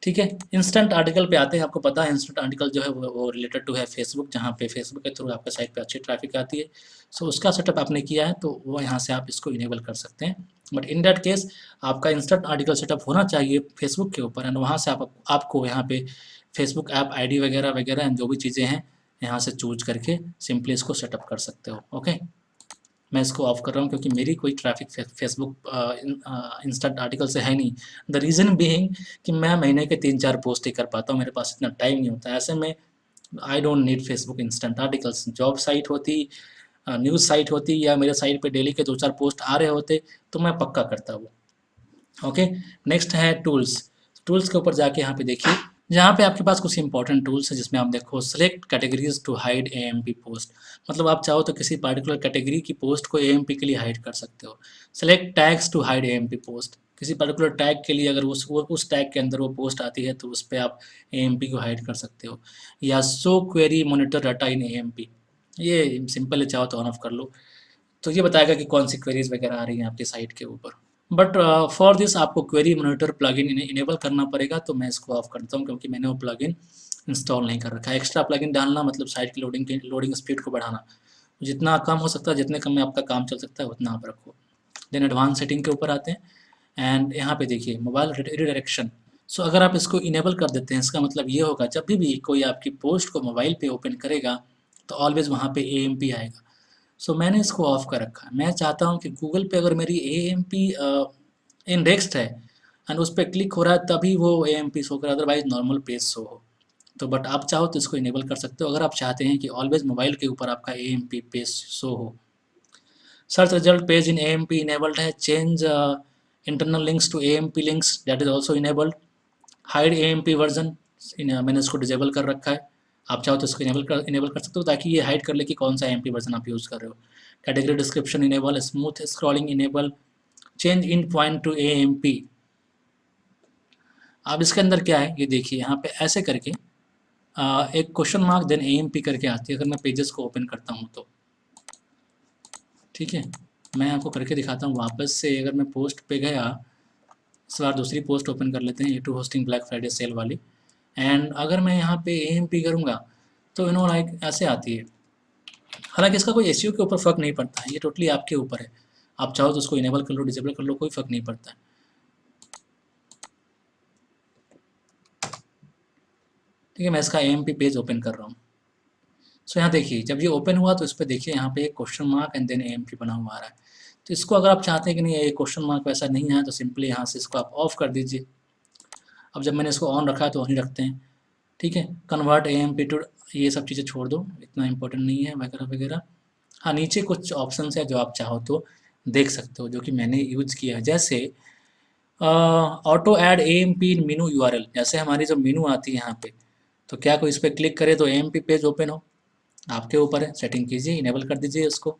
ठीक है, इंस्टेंट आर्टिकल पे आते हैं। आपको पता है इंस्टेंट आर्टिकल जो है वो रिलेटेड टू है फेसबुक, जहाँ पे फेसबुक के थ्रू आपके साइट पे अच्छी ट्रैफिक आती है। सो उसका सेटअप आपने किया है तो वो यहाँ से आप इसको इनेबल कर सकते हैं। बट इन दैट केस आपका इंस्टेंट आर्टिकल सेटअप होना चाहिए फेसबुक के ऊपर, एंड वहाँ से आपको यहाँ पे फेसबुक ऐप ID वगैरह वगैरह जो भी चीज़ें हैं यहाँ से चूज करके सिंपली इसको सेटअप कर सकते हो। ओके, मैं इसको ऑफ कर रहा हूँ क्योंकि मेरी कोई ट्रैफिक फेसबुक इंस्टेंट आर्टिकल से है नहीं। द रीज़न बीइंग कि मैं महीने के 3-4 पोस्ट ही कर पाता हूँ, मेरे पास इतना टाइम नहीं होता है। ऐसे में I don't need Facebook instant articles. Job site होती, न्यूज़ साइट होती, या मेरे साइट पे डेली के 2-4 पोस्ट आ रहे होते तो मैं पक्का करता वो। ओके, नेक्स्ट है टूल्स। टूल्स के ऊपर जाके यहाँ पे देखिए, जहाँ पे आपके पास कुछ इंपॉर्टेंट टूल्स है, जिसमें आप देखो select categories to hide AMP post. मतलब आप चाहो तो किसी पार्टिकुलर कैटेगरी की पोस्ट को AMP के लिए हाइड कर सकते हो। Select tags to hide AMP post, किसी पर्टिकुलर टैग के लिए अगर उस टैग के अंदर वो पोस्ट आती है तो उस पर आप AMP को हाइड कर सकते हो। या show query monitor data in AMP, ये सिंपल है, चाहो तो ऑन ऑफ कर लो, तो ये बताएगा कि कौन सी क्वेरीज वगैरह आ रही हैं आपकी साइट के ऊपर। बट फॉर दिस आपको क्वेरी मॉनिटर प्लगइन इनेबल करना पड़ेगा, तो मैं इसको ऑफ करता हूँ क्योंकि मैंने वो प्लगइन इंस्टॉल नहीं कर रखा है। एक्स्ट्रा प्लगइन डालना मतलब साइट की लोडिंग स्पीड को बढ़ाना, जितना कम हो सकता है, जितने कम में आपका काम चल सकता है उतना आप रखो। देन एडवांस सेटिंग के ऊपर आते हैं, एंड यहाँ पे देखिए मोबाइल रिडायरेक्शन। सो अगर आप इसको इनेबल कर देते हैं, इसका मतलब ये होगा जब भी कोई आपकी पोस्ट को मोबाइल पे ओपन करेगा तो ऑलवेज वहाँ पे AMP आएगा। सो मैंने इसको ऑफ कर रखा है। मैं चाहता हूँ कि गूगल पे अगर मेरी AMP इंडेक्स्ड है एंड उस पर क्लिक हो रहा है तभी वो AMP शो करे, अदरवाइज नॉर्मल पेज शो हो। तो बट आप चाहो तो इसको इनेबल कर सकते हो अगर आप चाहते हैं कि ऑलवेज मोबाइल के ऊपर आपका AMP पेज शो हो। Search result page in AMP enabled है। Change internal links to AMP links, that is also enabled. Hide AMP version, मैंने इसको डिजेबल कर रखा है। आप चाहो तो इसको इनेबल कर सकते हो ताकि ये हाइड कर ले कि कौन सा AMP वर्जन आप यूज़ कर रहे हो। Category description enable, smooth scrolling enable, change in point two AMP। अब इसके अंदर क्या है ये देखिए, यहाँ पे ऐसे करके एक क्वेश्चन मार्क देन AMP करके आती है अगर मैं पेजेस को ओपन करता हूँ तो। ठीक है, मैं आपको करके दिखाता हूँ वापस से। अगर मैं पोस्ट पे गया, इस बार दूसरी पोस्ट ओपन कर लेते हैं, A2 hosting black Friday sale वाली, एंड अगर मैं यहाँ पे AMP करूँगा तो लाइक ऐसे आती है। हालांकि इसका कोई SEO के ऊपर फ़र्क नहीं पड़ता है, ये टोटली आपके ऊपर है। आप चाहो तो उसको इनेबल कर लो, डिसेबल कर लो, कोई फ़र्क नहीं पड़ता है। ठीक है, मैं इसका AMP पेज ओपन कर रहा हूँ। सो यहाँ देखिए जब ये ओपन हुआ तो इस पर देखिए यहाँ पे एक question mark and then AMP बना हुआ आ रहा है। तो इसको अगर आप चाहते हैं कि नहीं ये क्वेश्चन मार्क वैसा नहीं है तो सिंपली यहाँ से इसको आप ऑफ कर दीजिए। अब जब मैंने इसको ऑन रखा है तो ऑन ही रखते हैं। ठीक है। कन्वर्ट AMP टू, ये सब चीज़ें छोड़ दो, इतना इंपॉर्टेंट नहीं है वगैरह वगैरह। हाँ, नीचे कुछ ऑप्शंस है जो आप चाहो तो देख सकते हो, जो कि मैंने यूज किया है। जैसे ऑटो ऐड AMP इन मेनू URL, जैसे हमारी जो मेनू आती है यहाँ पे, तो क्या कोई इस पर क्लिक करे तो AMP पेज ओपन हो, आपके ऊपर है, सेटिंग कीजिए, इनेबल कर दीजिए इसको।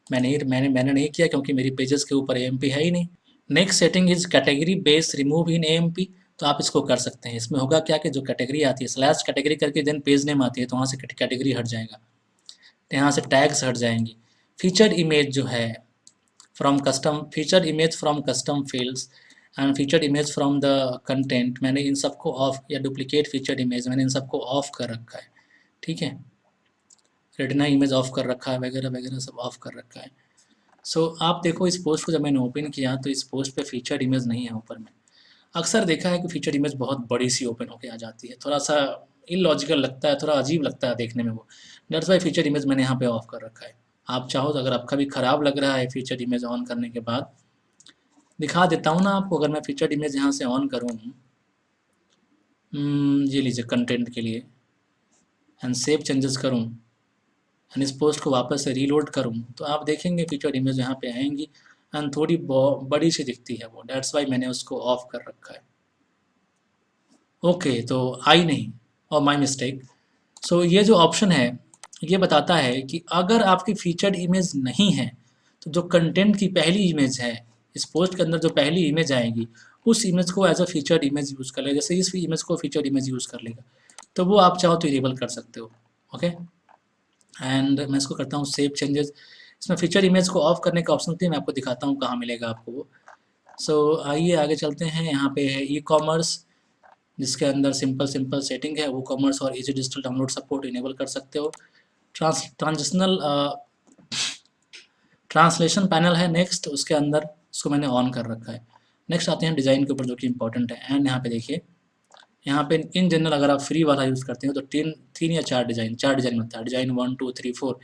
मैंने नहीं किया क्योंकि मेरी पेजेस के ऊपर AMP है ही नहीं। Next setting is category base remove in AMP, तो आप इसको कर सकते हैं। इसमें होगा क्या कि जो कैटेगरी आती है स्लैश कैटेगरी करके देन पेज नेम आती है, तो वहाँ से कैटेगरी हट जाएगा, तो यहाँ से टैग्स हट जाएंगी। फीचर्ड इमेज जो है from custom, featured image from custom fields and featured image from the content, मैंने इन सबको ऑफ, या डुप्लीकेट फीचर्ड इमेज, मैंने इन सबको ऑफ कर रखा है। ठीक है, रेटिना इमेज ऑफ कर रखा है वगैरह वगैरह सब ऑफ कर रखा है। सो आप देखो इस पोस्ट को जब मैंने ओपन किया तो इस पोस्ट पे फीचर्ड इमेज नहीं है ऊपर में। अक्सर देखा है कि फीचर्ड इमेज बहुत बड़ी सी ओपन होके आ जाती है, थोड़ा सा इलॉजिकल लगता है, थोड़ा अजीब लगता है देखने में वो। दैट्स वाई फीचर्ड इमेज मैंने यहाँ पे ऑफ कर रखा है। आप चाहो तो अगर आपका भी ख़राब लग रहा है फीचर्ड इमेज ऑन करने के बाद, दिखा देता हूँ ना आपको। अगर मैं फीचर्ड इमेज यहाँ से ऑन करूँ, ये लीजिए कंटेंट के लिए, एंड सेव चेंजेस करूँ एंड इस पोस्ट को वापस से रीलोड करूँ, तो आप देखेंगे फीचर्ड इमेज यहाँ पे आएंगी एंड थोड़ी बड़ी सी दिखती है वो। दैट्स वाई मैंने उसको ऑफ कर रखा है। ओके, तो आई नहीं, और माई मिस्टेक। सो ये जो ऑप्शन है ये बताता है कि अगर आपकी फीचर्ड इमेज नहीं है तो जो कंटेंट की पहली इमेज है, इस पोस्ट के अंदर जो पहली इमेज आएगी उस इमेज को as a featured image use कर लेगा। जैसे इस इमेज को फीचर्ड इमेज यूज़ कर लेगा, तो वो आप चाहो तो इनेबल कर सकते हो। ओके, एंड मैं इसको करता हूँ सेव चेंजेस। इसमें फीचर इमेज को ऑफ करने का ऑप्शन थी, मैं आपको दिखाता हूँ कहाँ मिलेगा आपको वो। सो आइए आगे चलते हैं। यहाँ पे है ई कॉमर्स, जिसके अंदर सिंपल सिंपल सेटिंग है। वो कॉमर्स और easy digital download support enable कर सकते हो। ट्रांजिशनल ट्रांसलेशन पैनल है नेक्स्ट, उसके अंदर उसको मैंने ऑन कर रखा है। नेक्स्ट आते हैं डिज़ाइन के ऊपर, जो कि इंपॉर्टेंट है। एंड यहाँ पे देखिए, यहाँ पे इन जनरल अगर आप फ्री वाला यूज़ करते हो तो तीन तीन या चार डिज़ाइन बनता है, डिज़ाइन 1 2 3 4।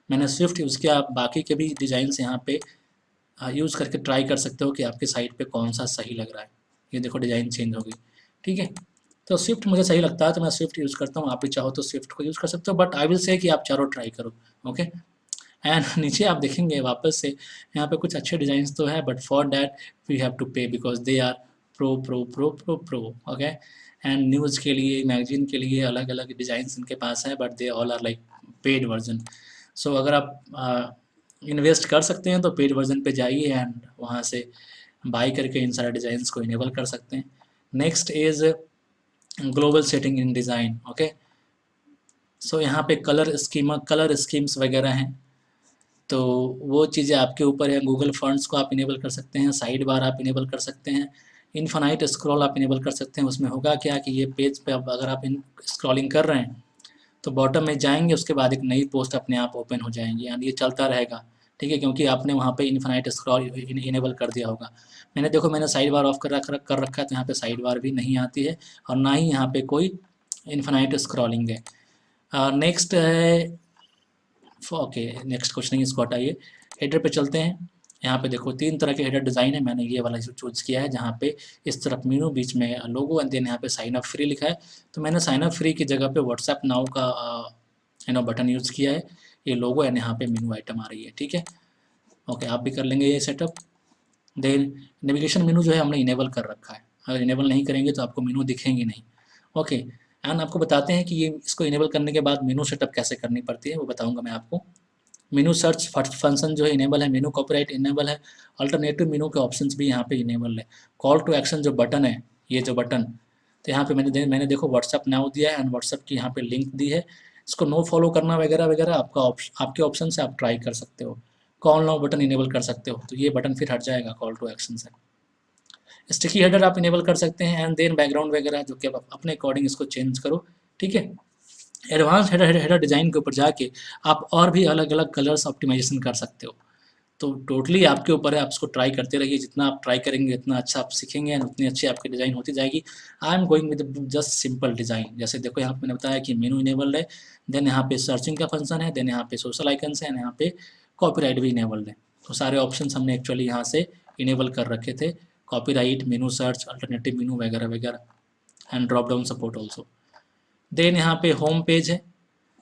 मैंने स्विफ्ट यूज़ किया, आप बाकी के भी डिज़ाइंस यहाँ पे यूज़ करके ट्राई कर सकते हो कि आपके साइट पे कौन सा सही लग रहा है। ये देखो डिज़ाइन चेंज हो गई। ठीक है, तो स्विफ्ट मुझे सही लगता है तो मैं स्विफ्ट यूज़ करता हूँ। आप भी चाहो तो स्विफ्ट को यूज़ कर सकते हो, बट आई विल से कि आप चारों ट्राई करो। ओके, एंड नीचे आप देखेंगे वापस से यहाँ पे कुछ अच्छे डिज़ाइंस तो है, but for that we have to pay because they are pro pro pro pro pro. Okay, and news के लिए, मैगजीन के लिए अलग अलग डिज़ाइंस इनके पास है, but they all are like paid version. So अगर आप इन्वेस्ट कर सकते हैं तो पेड वर्जन पे जाइए एंड वहाँ से बाई करके इन सारे डिज़ाइंस को इनेबल कर सकते हैं। Next is global setting in design. Okay, so यहाँ पे कलर स्कीम्स वगैरह हैं, तो वो चीज़ें आपके ऊपर है। गूगल फॉन्ट्स को आप इनेबल कर सकते हैं, साइड बार आप इनेबल कर सकते हैं, इनफाइनाइट स्क्रॉल आप इनेबल कर सकते हैं। उसमें होगा क्या कि ये पेज पे अब अगर आप इन स्क्रॉलिंग कर रहे हैं तो बॉटम में जाएंगे, उसके बाद एक नई पोस्ट अपने आप ओपन हो जाएंगी एंड ये चलता रहेगा। ठीक है, क्योंकि आपने वहाँ पे इनफाइनाइट स्क्रॉल इनेबल कर दिया होगा। मैंने साइड बार ऑफ कर रखा है, तो यहाँ पे साइड बार भी नहीं आती है और ना ही यहाँ पे कोई इनफाइनाइट स्क्रॉलिंग है। नेक्स्ट है, ओके नेक्स्ट क्वेश्चन इसको हटाइए, हेडर पे चलते हैं। यहाँ पे देखो तीन तरह के हेडर डिज़ाइन है, मैंने ये वाला चूज़ किया है जहाँ पे इस तरफ मीनू, बीच में लोगो एंड देन यहाँ पे साइन अप फ्री लिखा है। तो मैंने साइन अप फ्री की जगह पे व्हाट्सएप नाउ का बटन यूज़ किया है। ये लोगो एंड यहाँ पे मीनू आइटम आ रही है। ठीक है, ओके आप भी कर लेंगे ये सेटअप। देन नेविगेशन मेनू जो है हमने इनेबल कर रखा है, अगर इनेबल नहीं करेंगे तो आपको मेनू दिखेंगे नहीं। ओके, एंड आपको बताते हैं कि ये इसको इनेबल करने के बाद मेनू सेटअप कैसे करनी पड़ती है, वो बताऊंगा मैं आपको। मेनू सर्च फंक्शन जो है इनेबल है, मेनू कॉपीराइट इनेबल है, अल्टरनेटिव मेनू के ऑप्शंस भी यहाँ पे इनेबल है। कॉल टू एक्शन जो बटन है, ये जो बटन, तो यहाँ पे मैंने देखो व्हाट्सअप नाउ दिया है एंड व्हाट्सअप की यहाँ पे लिंक दी है। इसको नो फॉलो करना वगैरह वगैरह आपके ऑप्शन से आप ट्राई कर सकते हो। कॉल नाउ बटन इनेबल कर सकते हो, तो ये बटन फिर हट जाएगा कॉल टू एक्शन से। स्टिकी हेडर आप इनेबल कर सकते हैं एंड देन बैकग्राउंड वगैरह जो कि आप अपने अकॉर्डिंग इसको चेंज करो। ठीक है, एडवांस हेडर डिज़ाइन के ऊपर जाके आप और भी अलग अलग कलर्स ऑप्टिमाइजेशन कर सकते हो। तो टोटली आपके ऊपर है, आप इसको ट्राई करते रहिए। जितना आप ट्राई करेंगे उतना अच्छा आप सीखेंगे एंड उतनी अच्छी आपकी डिज़ाइन होती जाएगी। I am going with just simple design. जैसे देखो यहाँ पे मैंने बताया कि मेनू इनेबल्ड है, देन यहाँ पे सर्चिंग का फंक्शन है, देन यहाँ पे सोशल आइकन्स है, यहाँ पे कॉपीराइट भी इनेबल्ड है। तो सारे ऑप्शंस हमने एक्चुअली यहाँ से इनेबल कर रखे थे, copyright, menu search, alternative menu वगैरह वगैरह, and drop down support also. Then यहाँ पे होम पेज है।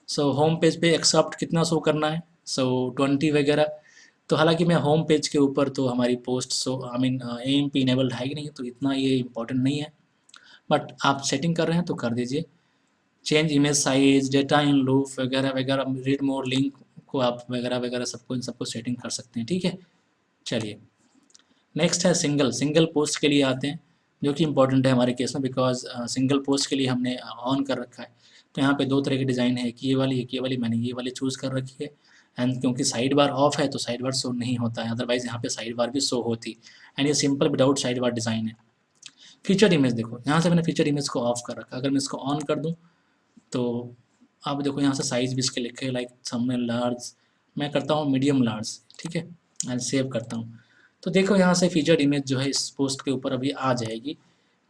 सो होम पेज पे एक्सेप्ट कितना शो करना है, सो 20 वगैरह। तो हालांकि मैं होम पेज के ऊपर तो हमारी post so I mean AMP enabled है कि नहीं, तो इतना ये इंपॉर्टेंट नहीं है, बट आप सेटिंग कर रहे हैं तो कर दीजिए। Change image size, data in loop वगैरह वगैरह, रीड मोर लिंक को आप वगैरह वगैरह सबको इन सबको सेटिंग कर सकते हैं, ठीक है। चलिए नेक्स्ट है सिंगल। सिंगल पोस्ट के लिए आते हैं, जो कि इंपॉर्टेंट है हमारे केस में, बिकॉज सिंगल पोस्ट के लिए हमने ऑन कर रखा है। तो यहाँ पे दो तरह की डिज़ाइन है, एक ये वाली मैंने ये वाली चूज़ कर रखी है। एंड क्योंकि साइड बार ऑफ है तो साइड बार शो नहीं होता है, अदरवाइज यहाँ पे साइड बार भी शो होती। एंड ये simple without side bar design है। फीचर इमेज देखो, यहाँ से मैंने फीचर इमेज को ऑफ कर रखा है। अगर मैं इसको ऑन कर दूँ तो आप देखो यहाँ से साइज़ भी इसके लिखे लाइक थंबनेल लार्ज, मैं करता हूँ मीडियम लार्ज, ठीक है, एंड सेव करता हूँ। तो देखो यहाँ से फीचर इमेज जो है इस पोस्ट के ऊपर अभी आ जाएगी,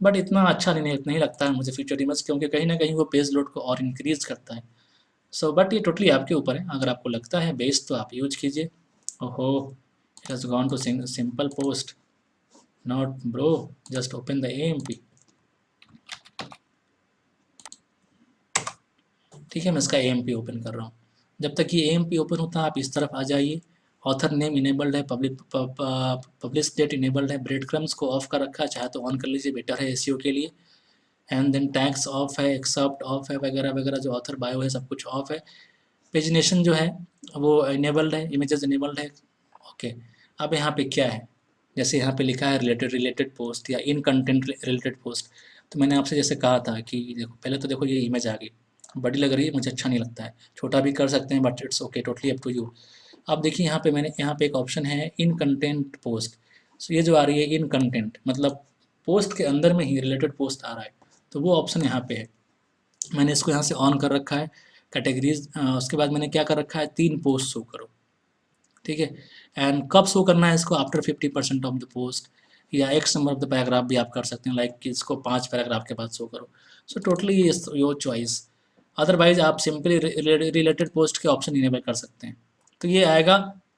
बट इतना अच्छा नहीं लगता है मुझे फीचर इमेज, क्योंकि कहीं ना कहीं वो पेज लोड को और इंक्रीज करता है। सो बट ये टोटली आपके ऊपर है, अगर आपको लगता है बेस्ट तो आप यूज कीजिए। ओहो, it has gone to simple post, not bro, just open the AMP। ठीक है, मैं इसका AMP ओपन कर रहा हूँ। जब तक ये AMP ओपन होता है आप इस तरफ आ जाइए। ऑथर नेम इनेबल्ड है, पब्लिश डेट इनेबल्ड है, ब्रेड क्रम्स को ऑफ कर रखा है, चाहे तो ऑन कर लीजिए, बेटर है SEO के लिए। एंड देन टैग्स ऑफ है, एक्सेप्ट ऑफ है, वगैरह वगैरह, जो ऑथर बायो है सब कुछ ऑफ है। पेजिनेशन जो है वो इनेबल्ड है, इमेजेस इनेबल्ड है। ओके, अब यहाँ पे क्या है, जैसे यहाँ पे लिखा है रिलेटेड पोस्ट या इन कंटेंट रिलेटेड पोस्ट। तो मैंने आपसे जैसे कहा था कि देखो पहले तो देखो ये इमेज आ गई, बड़ी लग रही है, मुझे अच्छा नहीं लगता है, छोटा भी कर सकते हैं but it's okay, totally up to you. अब देखिए यहाँ पे मैंने यहाँ पे एक ऑप्शन है इन कंटेंट पोस्ट। सो ये जो आ रही है इन कंटेंट मतलब पोस्ट के अंदर में ही रिलेटेड पोस्ट आ रहा है, तो वो ऑप्शन यहाँ पे है। मैंने इसको यहाँ से ऑन कर रखा है। कैटेगरीज, उसके बाद मैंने क्या कर रखा है, 3 पोस्ट शो करो, ठीक है। एंड कब शो करना है इसको, आफ्टर 50% ऑफ द पोस्ट, या x number of the paragraph भी आप कर सकते हैं, लाइक कि इसको 5 पैराग्राफ के बाद शो करो। So totally your choice. Otherwise आप सिंपली रिलेटेड पोस्ट के ऑप्शन इनेबल कर सकते हैं। तो ये आएगा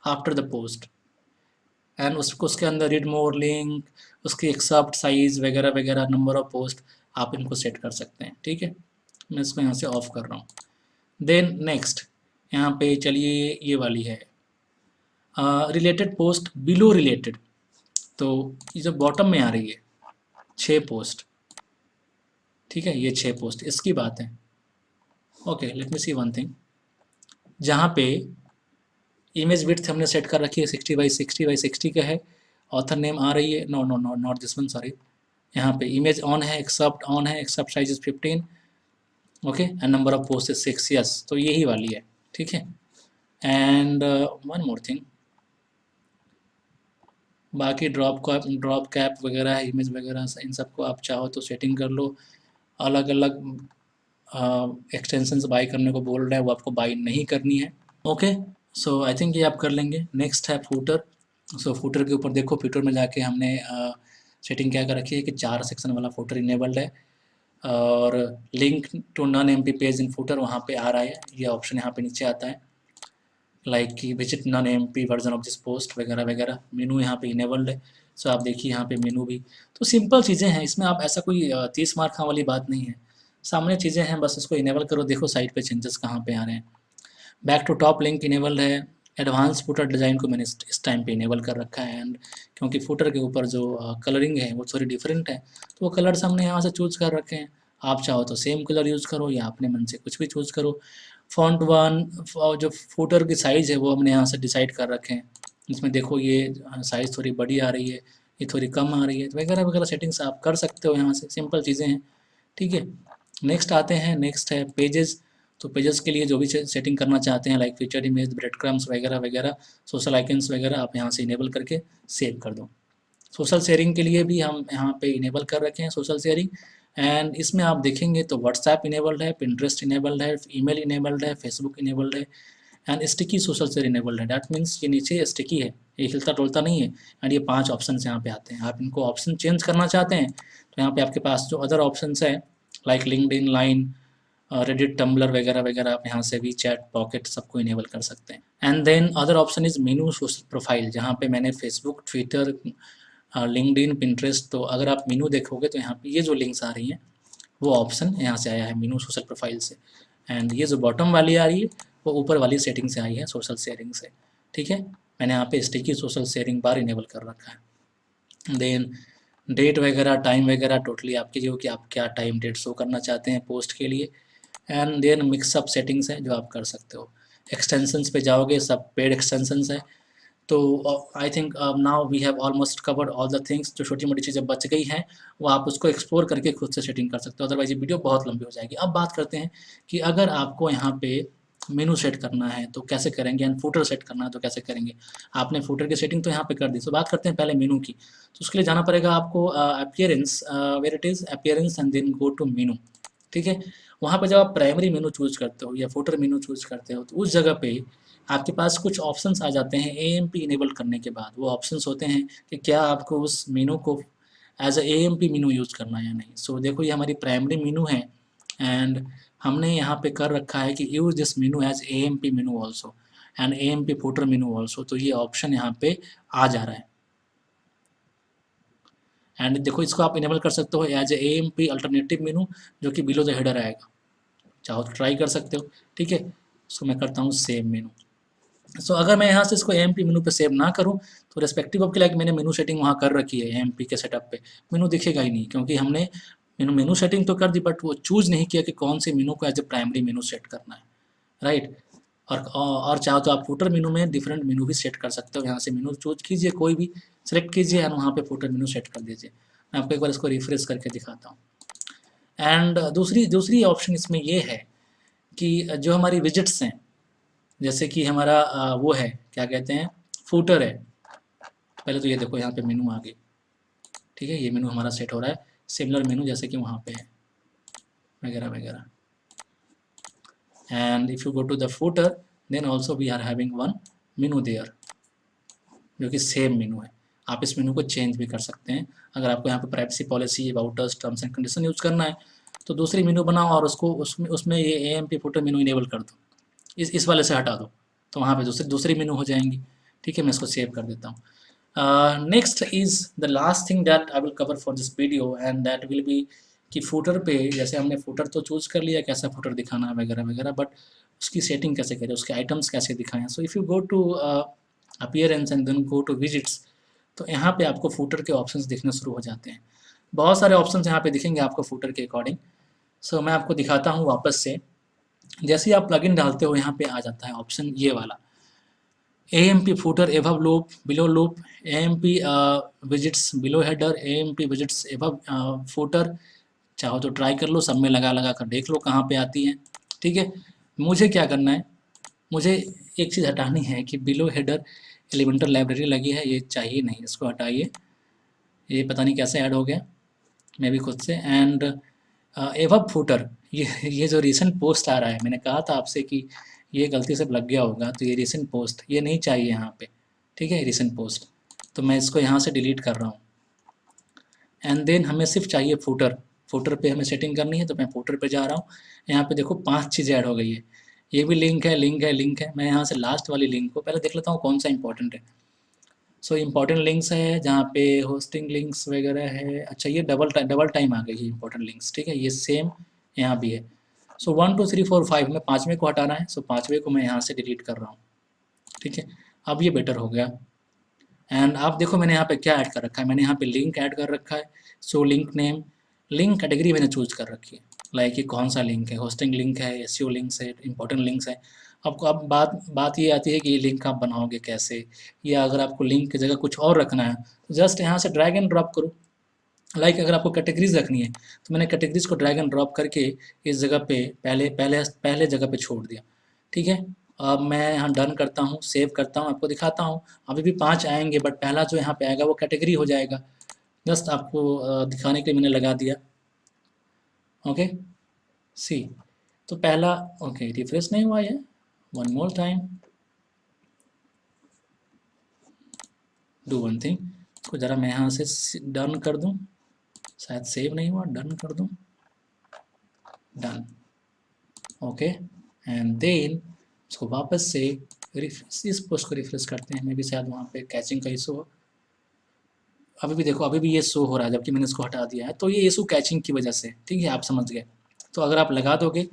आफ्टर द पोस्ट, एंड उसको उसके अंदर रीड मोर लिंक, उसकी एक्सेप्ट साइज वगैरह वगैरह, नंबर ऑफ पोस्ट, आप इनको सेट कर सकते हैं, ठीक है। मैं इसको यहाँ से ऑफ कर रहा हूँ। देन नेक्स्ट यहाँ पे चलिए, ये वाली है रिलेटेड पोस्ट बिलो रिलेटेड। तो ये जो बॉटम में आ रही है 6 पोस्ट, ठीक है, ये 6 पोस्ट इसकी बात है। ओके, लेट मी सी वन थिंग। जहाँ पे इमेज विड्थ हमने सेट कर रखी है 60 बाई 60 का है, ऑथर नेम आ रही है, no no no not this one, sorry. यहाँ पे इमेज ऑन है, एक्सेप्ट ऑन है, excerpt size is 15, okay, and number of post is 6, yes, तो यही वाली है, ठीक है। एंड वन मोर थिंग, बाकी ड्रॉप कैप वगैरह है, इमेज वगैरह, इन सबको आप चाहो तो सेटिंग कर लो। अलग अलग एक्सटेंशंस बाई करने को बोल रहे हैं, वो आपको बाई नहीं करनी है। ओके, सो आई थिंक ये आप कर लेंगे। नेक्स्ट है फूटर। सो फूटर के ऊपर देखो, फूटर में जाके हमने सेटिंग क्या कर रखी है कि 4 सेक्शन वाला फूटर इनेबल्ड है, और link to non AMP page in footer वहाँ पे आ रहा है, ये ऑप्शन यहाँ पे नीचे आता है, लाइक कि visit non MP version of this post वगैरह वगैरह। मेनू यहाँ पे इनेबल्ड है, सो आप देखिए यहाँ पे मेनू भी। तो सिंपल चीज़ें हैं इसमें, आप ऐसा कोई 30 मार्क वाली बात नहीं है, सामने चीज़ें हैं, बस इसको इनेबल करो, देखो साइट पे चेंजेस कहाँ पे आ रहे हैं। Back to top link enabled है। एडवांस फुटर डिज़ाइन को मैंने इस टाइम पे इनेबल कर रखा है, एंड क्योंकि फुटर के ऊपर जो कलरिंग है वो थोड़ी डिफरेंट है, तो वो कलर्स हमने यहाँ से चूज़ कर रखे हैं। आप चाहो तो सेम कलर यूज़ करो या अपने मन से कुछ भी चूज़ करो। फॉन्ट वन, जो फुटर की साइज़ है वो हमने यहाँ से डिसाइड कर रखे हैं। इसमें देखो ये साइज़ थोड़ी बड़ी आ रही है, ये थोड़ी कम आ रही है, तो वगैरह वगैरह सेटिंग्स आप कर सकते हो यहाँ से, सिंपल चीज़ें हैं, ठीक है। नेक्स्ट आते हैं, नेक्स्ट है पेजेस। तो पेजेस के लिए जो भी सेटिंग करना चाहते हैं, like feature image, bread crumbs वगैरह वगैरह, सोशल आइकन्स वगैरह, आप यहाँ से इनेबल करके सेव कर दो। सोशल शेयरिंग के लिए भी हम यहाँ पे इनेबल कर रखे हैं सोशल शेयरिंग, एंड इसमें आप देखेंगे तो व्हाट्सएप इनेबल्ड है, पिंटरेस्ट इनेबल्ड है, ईमेल इनेबल्ड है, फेसबुक इनेबल्ड है, and sticky social share enabled है। दैट मीन्स ये नीचे स्टिकी है, ये हिलता डुलता नहीं है, एंड ये 5 ऑप्शन यहाँ पे आते हैं। आप इनको ऑप्शन चेंज करना चाहते हैं तो यहाँ पे आपके पास जो अदर ऑप्शन है, like LinkedIn, Line, Reddit, Tumblr वगैरह वगैरह, आप यहाँ से भी चैट, पॉकेट सबको इनेबल कर सकते हैं। And then other option is menu social profile, जहाँ पे मैंने फेसबुक, ट्विटर, लिंक्डइन, पिंटरेस्ट, तो अगर आप मेनू देखोगे तो यहाँ पे ये जो लिंक्स आ रही हैं वो ऑप्शन यहाँ से आया है मेनू सोशल प्रोफाइल से। एंड ये जो बॉटम वाली आ रही है वो ऊपर वाली सेटिंग से आई है, सोशल शेयरिंग से। ठीक है, मैंने यहाँ पे स्टिकी सोशल शेयरिंग बार इनेबल कर रखा है। देन डेट वगैरह टाइम वगैरह टोटली आपकी जो कि आप क्या टाइम डेट शो करना चाहते हैं पोस्ट के लिए। एंड देन मिक्सअप सेटिंग्स है जो आप कर सकते हो। एक्सटेंशंस पे जाओगे, सब पेड एक्सटेंशंस है। तो I think now we have almost covered all the things. जो छोटी मोटी चीज़ें बच गई हैं वो आप उसको एक्सप्लोर करके खुद से सेटिंग कर सकते हो, अदरवाइज ये वीडियो बहुत लंबी हो जाएगी। अब बात करते हैं कि अगर आपको यहाँ पे मेनू सेट करना है तो कैसे करेंगे, एंड फूटर सेट करना है तो कैसे करेंगे। आपने फूटर की सेटिंग तो यहाँ पे कर दी, तो बात करते हैं पहले मेनू की। तो उसके लिए जाना पड़ेगा आपको appearance, where it is appearance and then go to menu. ठीक है, वहाँ पे जब आप प्राइमरी मेनू चूज़ करते हो या फूटर मेनू चूज़ करते हो तो उस जगह पे आपके पास कुछ ऑप्शंस आ जाते हैं एएमपी इनेबल करने के बाद। वो ऑप्शंस होते हैं कि क्या आपको उस मेनू को as a AMP menu use करना है या नहीं। सो देखो ये हमारी प्राइमरी मेनू है एंड हमने यहाँ पे कर रखा है कि use this menu as AMP menu also and AMP footer menu also. तो ये ऑप्शन यहाँ पे आ जा रहा है एंड देखो इसको आप इनेबल कर सकते हो as a AMP alternative menu जो कि बिलो द हेडर आएगा। चाहो तो ट्राई कर सकते हो। ठीक है, सो मैं करता हूँ सेव मेनू। सो अगर मैं यहाँ से इसको एएमपी मेनू पे सेव ना करूँ तो रिस्पेक्टिव ऑफ के लाइक मैंने मेनू सेटिंग वहाँ कर रखी है एएमपी के सेटअप पे, मेनू दिखेगा ही नहीं क्योंकि हमने मेनू मेनू सेटिंग तो कर दी बट वो चूज़ नहीं किया कि कौन से मेनू को as a primary menu set करना है। राइट, और चाहो तो आप फूटर मेनू में डिफरेंट मेनू भी सेट कर सकते हो। यहाँ से मेनू चूज कीजिए, कोई भी सेलेक्ट कीजिए और वहाँ पे फूटर मेनू सेट कर दीजिए। मैं आपको एक बार इसको रिफ्रेश करके दिखाता हूँ। एंड दूसरी दूसरी ऑप्शन इसमें ये है कि जो हमारी विजिट्स हैं, जैसे कि हमारा वो है क्या कहते हैं फूटर है। पहले तो ये देखो यहाँ पे मेनू आ गई। ठीक है, ये मेनू हमारा सेट हो रहा है, सिमिलर मेनू जैसे कि वहाँ पे है वगैरह वगैरह। And if you go to the footer then also we are having one menu there जो कि सेम मेनू है। आप इस मेनू को चेंज भी कर सकते हैं। अगर आपको यहाँ पे privacy policy, about us, terms and condition use करना है तो दूसरी मेनू बनाओ और उसको उसमें उसमें ये एएमपी फूटर मेनू इनेबल कर दो, इस वाले से हटा दो, तो वहाँ पे दूसरी मेनू हो जाएंगी। ठीक है, मैं इसको सेव कर देता हूँ। Next is the last thing that I will cover for this video and that will be कि फूटर पे जैसे हमने फूटर तो चूज़ कर लिया कैसा फूटर दिखाना है वगैरह वगैरह, बट उसकी सेटिंग कैसे करें, उसके आइटम्स कैसे दिखाएं। So if you go to appearance and then go to widgets तो यहाँ पे आपको फूटर के ऑप्शंस दिखना शुरू हो जाते हैं। बहुत सारे ऑप्शंस यहाँ पे दिखेंगे आपको फूटर के अकॉर्डिंग। सो मैं आपको दिखाता हूँ वापस से। जैसे ही आप प्लगइन डालते हो यहाँ पे आ जाता है ऑप्शन ये वाला AMP footer above loop below loop, AMP widgets below header, AMP widgets above footer। चाहो तो ट्राई कर लो, सब में लगा लगा कर देख लो कहाँ पे आती है। ठीक है, मुझे क्या करना है, मुझे एक चीज़ हटानी है कि बिलो हेडर एलिमेंटल लाइब्रेरी लगी है, ये चाहिए नहीं, इसको हटाइए। ये पता नहीं कैसे ऐड हो गया, मैं भी खुद से। एंड एवब फूटर, ये जो रीसेंट पोस्ट आ रहा है, मैंने कहा था आपसे कि ये गलती से लग गया होगा, तो ये रीसेंट पोस्ट ये नहीं चाहिए यहाँ पे। ठीक है, रीसेंट पोस्ट तो मैं इसको यहाँ से डिलीट कर रहा हूँ। एंड देन हमें सिर्फ चाहिए फूटर, फूटर पे हमें सेटिंग करनी है तो मैं फूटर पे जा रहा हूँ। यहाँ पे देखो 5 चीज़ें ऐड हो गई है, ये भी लिंक है, लिंक है, लिंक है। मैं यहाँ से लास्ट वाली लिंक को पहले देख लेता हूँ कौन सा इंपॉर्टेंट है। सो इम्पॉर्टेंट लिंक्स है जहाँ पे होस्टिंग लिंक्स वगैरह है। अच्छा, ये डबल टाइम आ गई है इंपॉर्टेंट लिंक्स। ठीक है, ये सेम यहाँ भी है। सो 1 2 3 4 5 में पाँचवें को हटाना है, सो पाँचवें को मैं यहाँ से डिलीट कर रहा हूँ। ठीक है, अब ये बेटर हो गया। एंड आप देखो मैंने यहाँ पे क्या ऐड कर रखा है, मैंने यहाँ पे लिंक ऐड कर रखा है। So link name, link category मैंने चूज कर रखी है, लाइक ये कौन सा लिंक है, होस्टिंग लिंक है, एसईओ लिंक्स है, इंपॉर्टेंट लिंक्स है। आपको अब बात ये आती है कि ये लिंक आप बनाओगे कैसे, या अगर आपको लिंक की जगह कुछ और रखना है तो जस्ट यहाँ से ड्रैग एंड ड्रॉप करो। लाइक अगर आपको कैटेगरीज रखनी है तो मैंने कैटेगरीज को ड्रैग एंड ड्रॉप करके इस जगह पे पहले पहले पहले जगह पे छोड़ दिया। ठीक है, अब मैं यहाँ डन करता हूँ, सेव करता हूँ, आपको दिखाता हूँ। अभी भी 5 आएंगे बट पहला जो यहाँ पे आएगा वो कैटेगरी हो जाएगा। जस्ट आपको दिखाने के लिए मैंने लगा दिया। ओके, सी, तो पहला ओके रिफ्रेश नहीं हुआ है, one more time, do one thing, तो ज़रा मैं यहाँ से डन कर दूँ, शायद सेव नहीं हुआ, डन कर दूँ, डन। ओके, एंड देन इसको वापस से इस पोस्ट को रिफ्रेश करते हैं, मे भी शायद वहाँ पे कैचिंग का इशू हो। अभी भी देखो, अभी भी ये शो हो रहा है जबकि मैंने इसको हटा दिया है, तो ये इशू कैचिंग की वजह से, ठीक है, आप समझ गए। तो अगर आप लगा दोगे,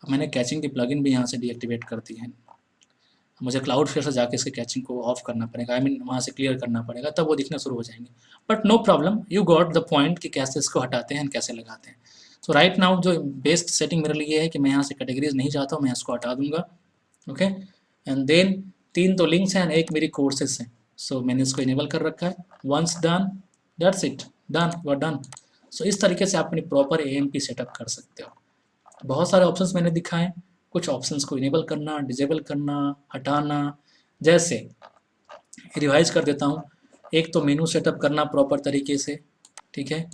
मैंने कैचिंग की प्लगइन भी यहाँ से डीएक्टिवेट कर दी है, मुझे क्लाउड फ्लेयर से जाके इसके कैचिंग को ऑफ करना पड़ेगा, आई मीन वहाँ से क्लियर करना पड़ेगा, तब वो दिखना शुरू हो जाएंगे। But no problem, you got the point कि कैसे इसको हटाते हैं, कैसे लगाते हैं। सो राइट नाउ जो बेस्ट सेटिंग मेरे लिए है कि मैं यहाँ से कैटेगरीज नहीं चाहता हूँ, मैं इसको हटा दूंगा। ओके, एंड देन 3 तो लिंक्स हैं, एक मेरी कोर्सेस हैं, सो मैंने इसको इनेबल कर रखा है। Once done, that's it, done, you are done. So इस तरीके से आप अपनी प्रॉपर AMP सेटअप कर सकते हो। बहुत सारे ऑप्शंस मैंने दिखाए, कुछ ऑप्शंस को इनेबल करना, डिजेबल करना, हटाना। जैसे रिवाइज कर देता हूँ, एक तो मेनू सेटअप करना प्रॉपर तरीके से, ठीक है।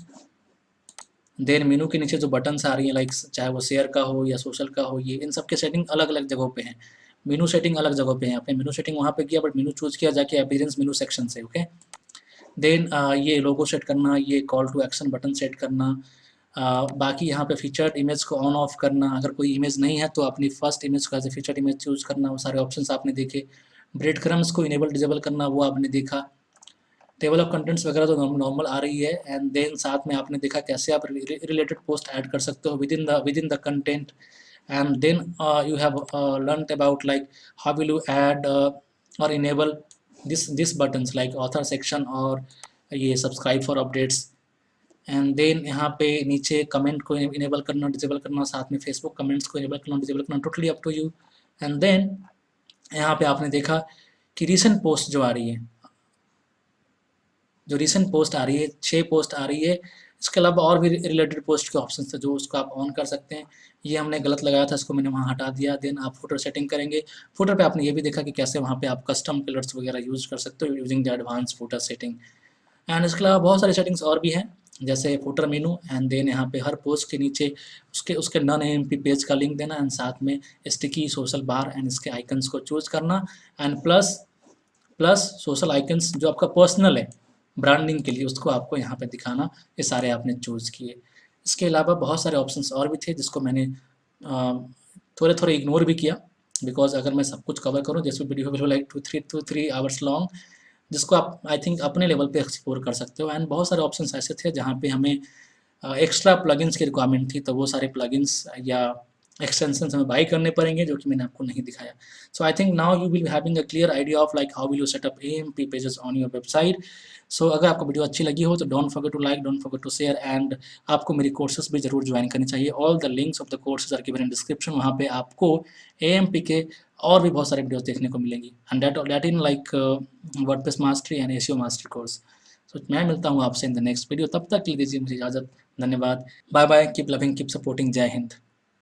देन मेनू के नीचे जो बटन्स आ रही हैं, लाइक चाहे वो शेयर का हो या सोशल का हो, ये इन सब के सेटिंग अलग अलग जगहों पे हैं। मेनू सेटिंग अलग जगह पे है, आपने मेनू सेटिंग वहाँ पे किया, बट मेनू चूज किया जाके अपीयरेंस मेनू सेक्शन से। ओके, देन ये लोगो सेट करना, ये call to action button set करना, बाकी यहाँ पे फीचर्ड इमेज को ऑन ऑफ करना, अगर कोई इमेज नहीं है तो अपनी फर्स्ट इमेज को as a featured image choose करना, वो सारे ऑप्शंस आपने देखे। ब्रेड क्रम्स को इनेबल डिजेबल करना, वो आपने देखा। टेबल ऑफ कंटेंट्स वगैरह तो नॉर्मल आ रही है। एंड देन साथ में आपने देखा कैसे आप रिलेटेड पोस्ट ऐड कर सकते हो within the content. And then you have learned about like how will you add और enable this buttons like author section और ये subscribe for updates. And then यहाँ पे नीचे कमेंट को इनेबल करना, डिसेबल करना, साथ में फेसबुक कमेंट्स को इनेबल करना, डिसेबल करना, totally up to you. And then यहाँ पे आपने देखा कि रीसेंट पोस्ट जो आ रही है, जो रीसेंट पोस्ट आ रही है, 6 पोस्ट आ रही है, इसके अलावा और भी रिलेटेड पोस्ट के ऑप्शन थे जो उसको आप ऑन कर सकते हैं। ये हमने गलत लगाया था, इसको मैंने वहाँ हटा दिया। देन आप फुटर सेटिंग करेंगे, फुटर पे आपने ये भी देखा कि कैसे वहाँ पे आप कस्टम कलर्स वगैरह यूज कर सकते हो using the advance footer setting. And इसके अलावा बहुत सारी सेटिंग्स और भी हैं, जैसे फुटर मेनू। एंड देन यहाँ पे हर पोस्ट के नीचे उसके उसके नॉन AMP पेज का लिंक देना, एंड साथ में स्टिकी सोशल बार एंड इसके आइकन्स को चूज करना। And plus plus social icons जो आपका पर्सनल है ब्रांडिंग के लिए, उसको आपको यहाँ पे दिखाना, ये सारे आपने चूज़ किए। इसके अलावा बहुत सारे ऑप्शंस और भी थे जिसको मैंने थोड़े थोड़े इग्नोर भी किया, बिकॉज अगर मैं सब कुछ कवर करूँ this video will like 2-3 hours long, जिसको आप आई थिंक अपने लेवल पे एक्सप्लोर कर सकते हो। एंड बहुत सारे ऑप्शंस ऐसे थे जहाँ पे हमें एक्स्ट्रा प्लगइन्स की रिक्वायरमेंट थी, तो वो सारे प्लगइन्स या एक्सटेंशंस हमें बाई करने पड़ेंगे, जो कि मैंने आपको नहीं दिखाया। So I think now you will be having a clear idea of like how will you set up AMP pages on your website. So अगर आपको वीडियो अच्छी लगी हो तो don't forget to like, don't forget to share, and आपको मेरी courses भी जरूर ज्वाइन करनी चाहिए। All the links of the courses are given in description, वहाँ पे आपको AMP के और भी बहुत सारे वीडियोस देखने को मिलेंगी, and that in like WordPress mastery and SEO mastery course. So मैं मिलता हूँ आपसे इन द नेक्स्ट वीडियो, तब तक के लिए दीजिए मुझे इजाज़त। धन्यवाद, bye bye, keep loving, keep supporting, जय हिंद।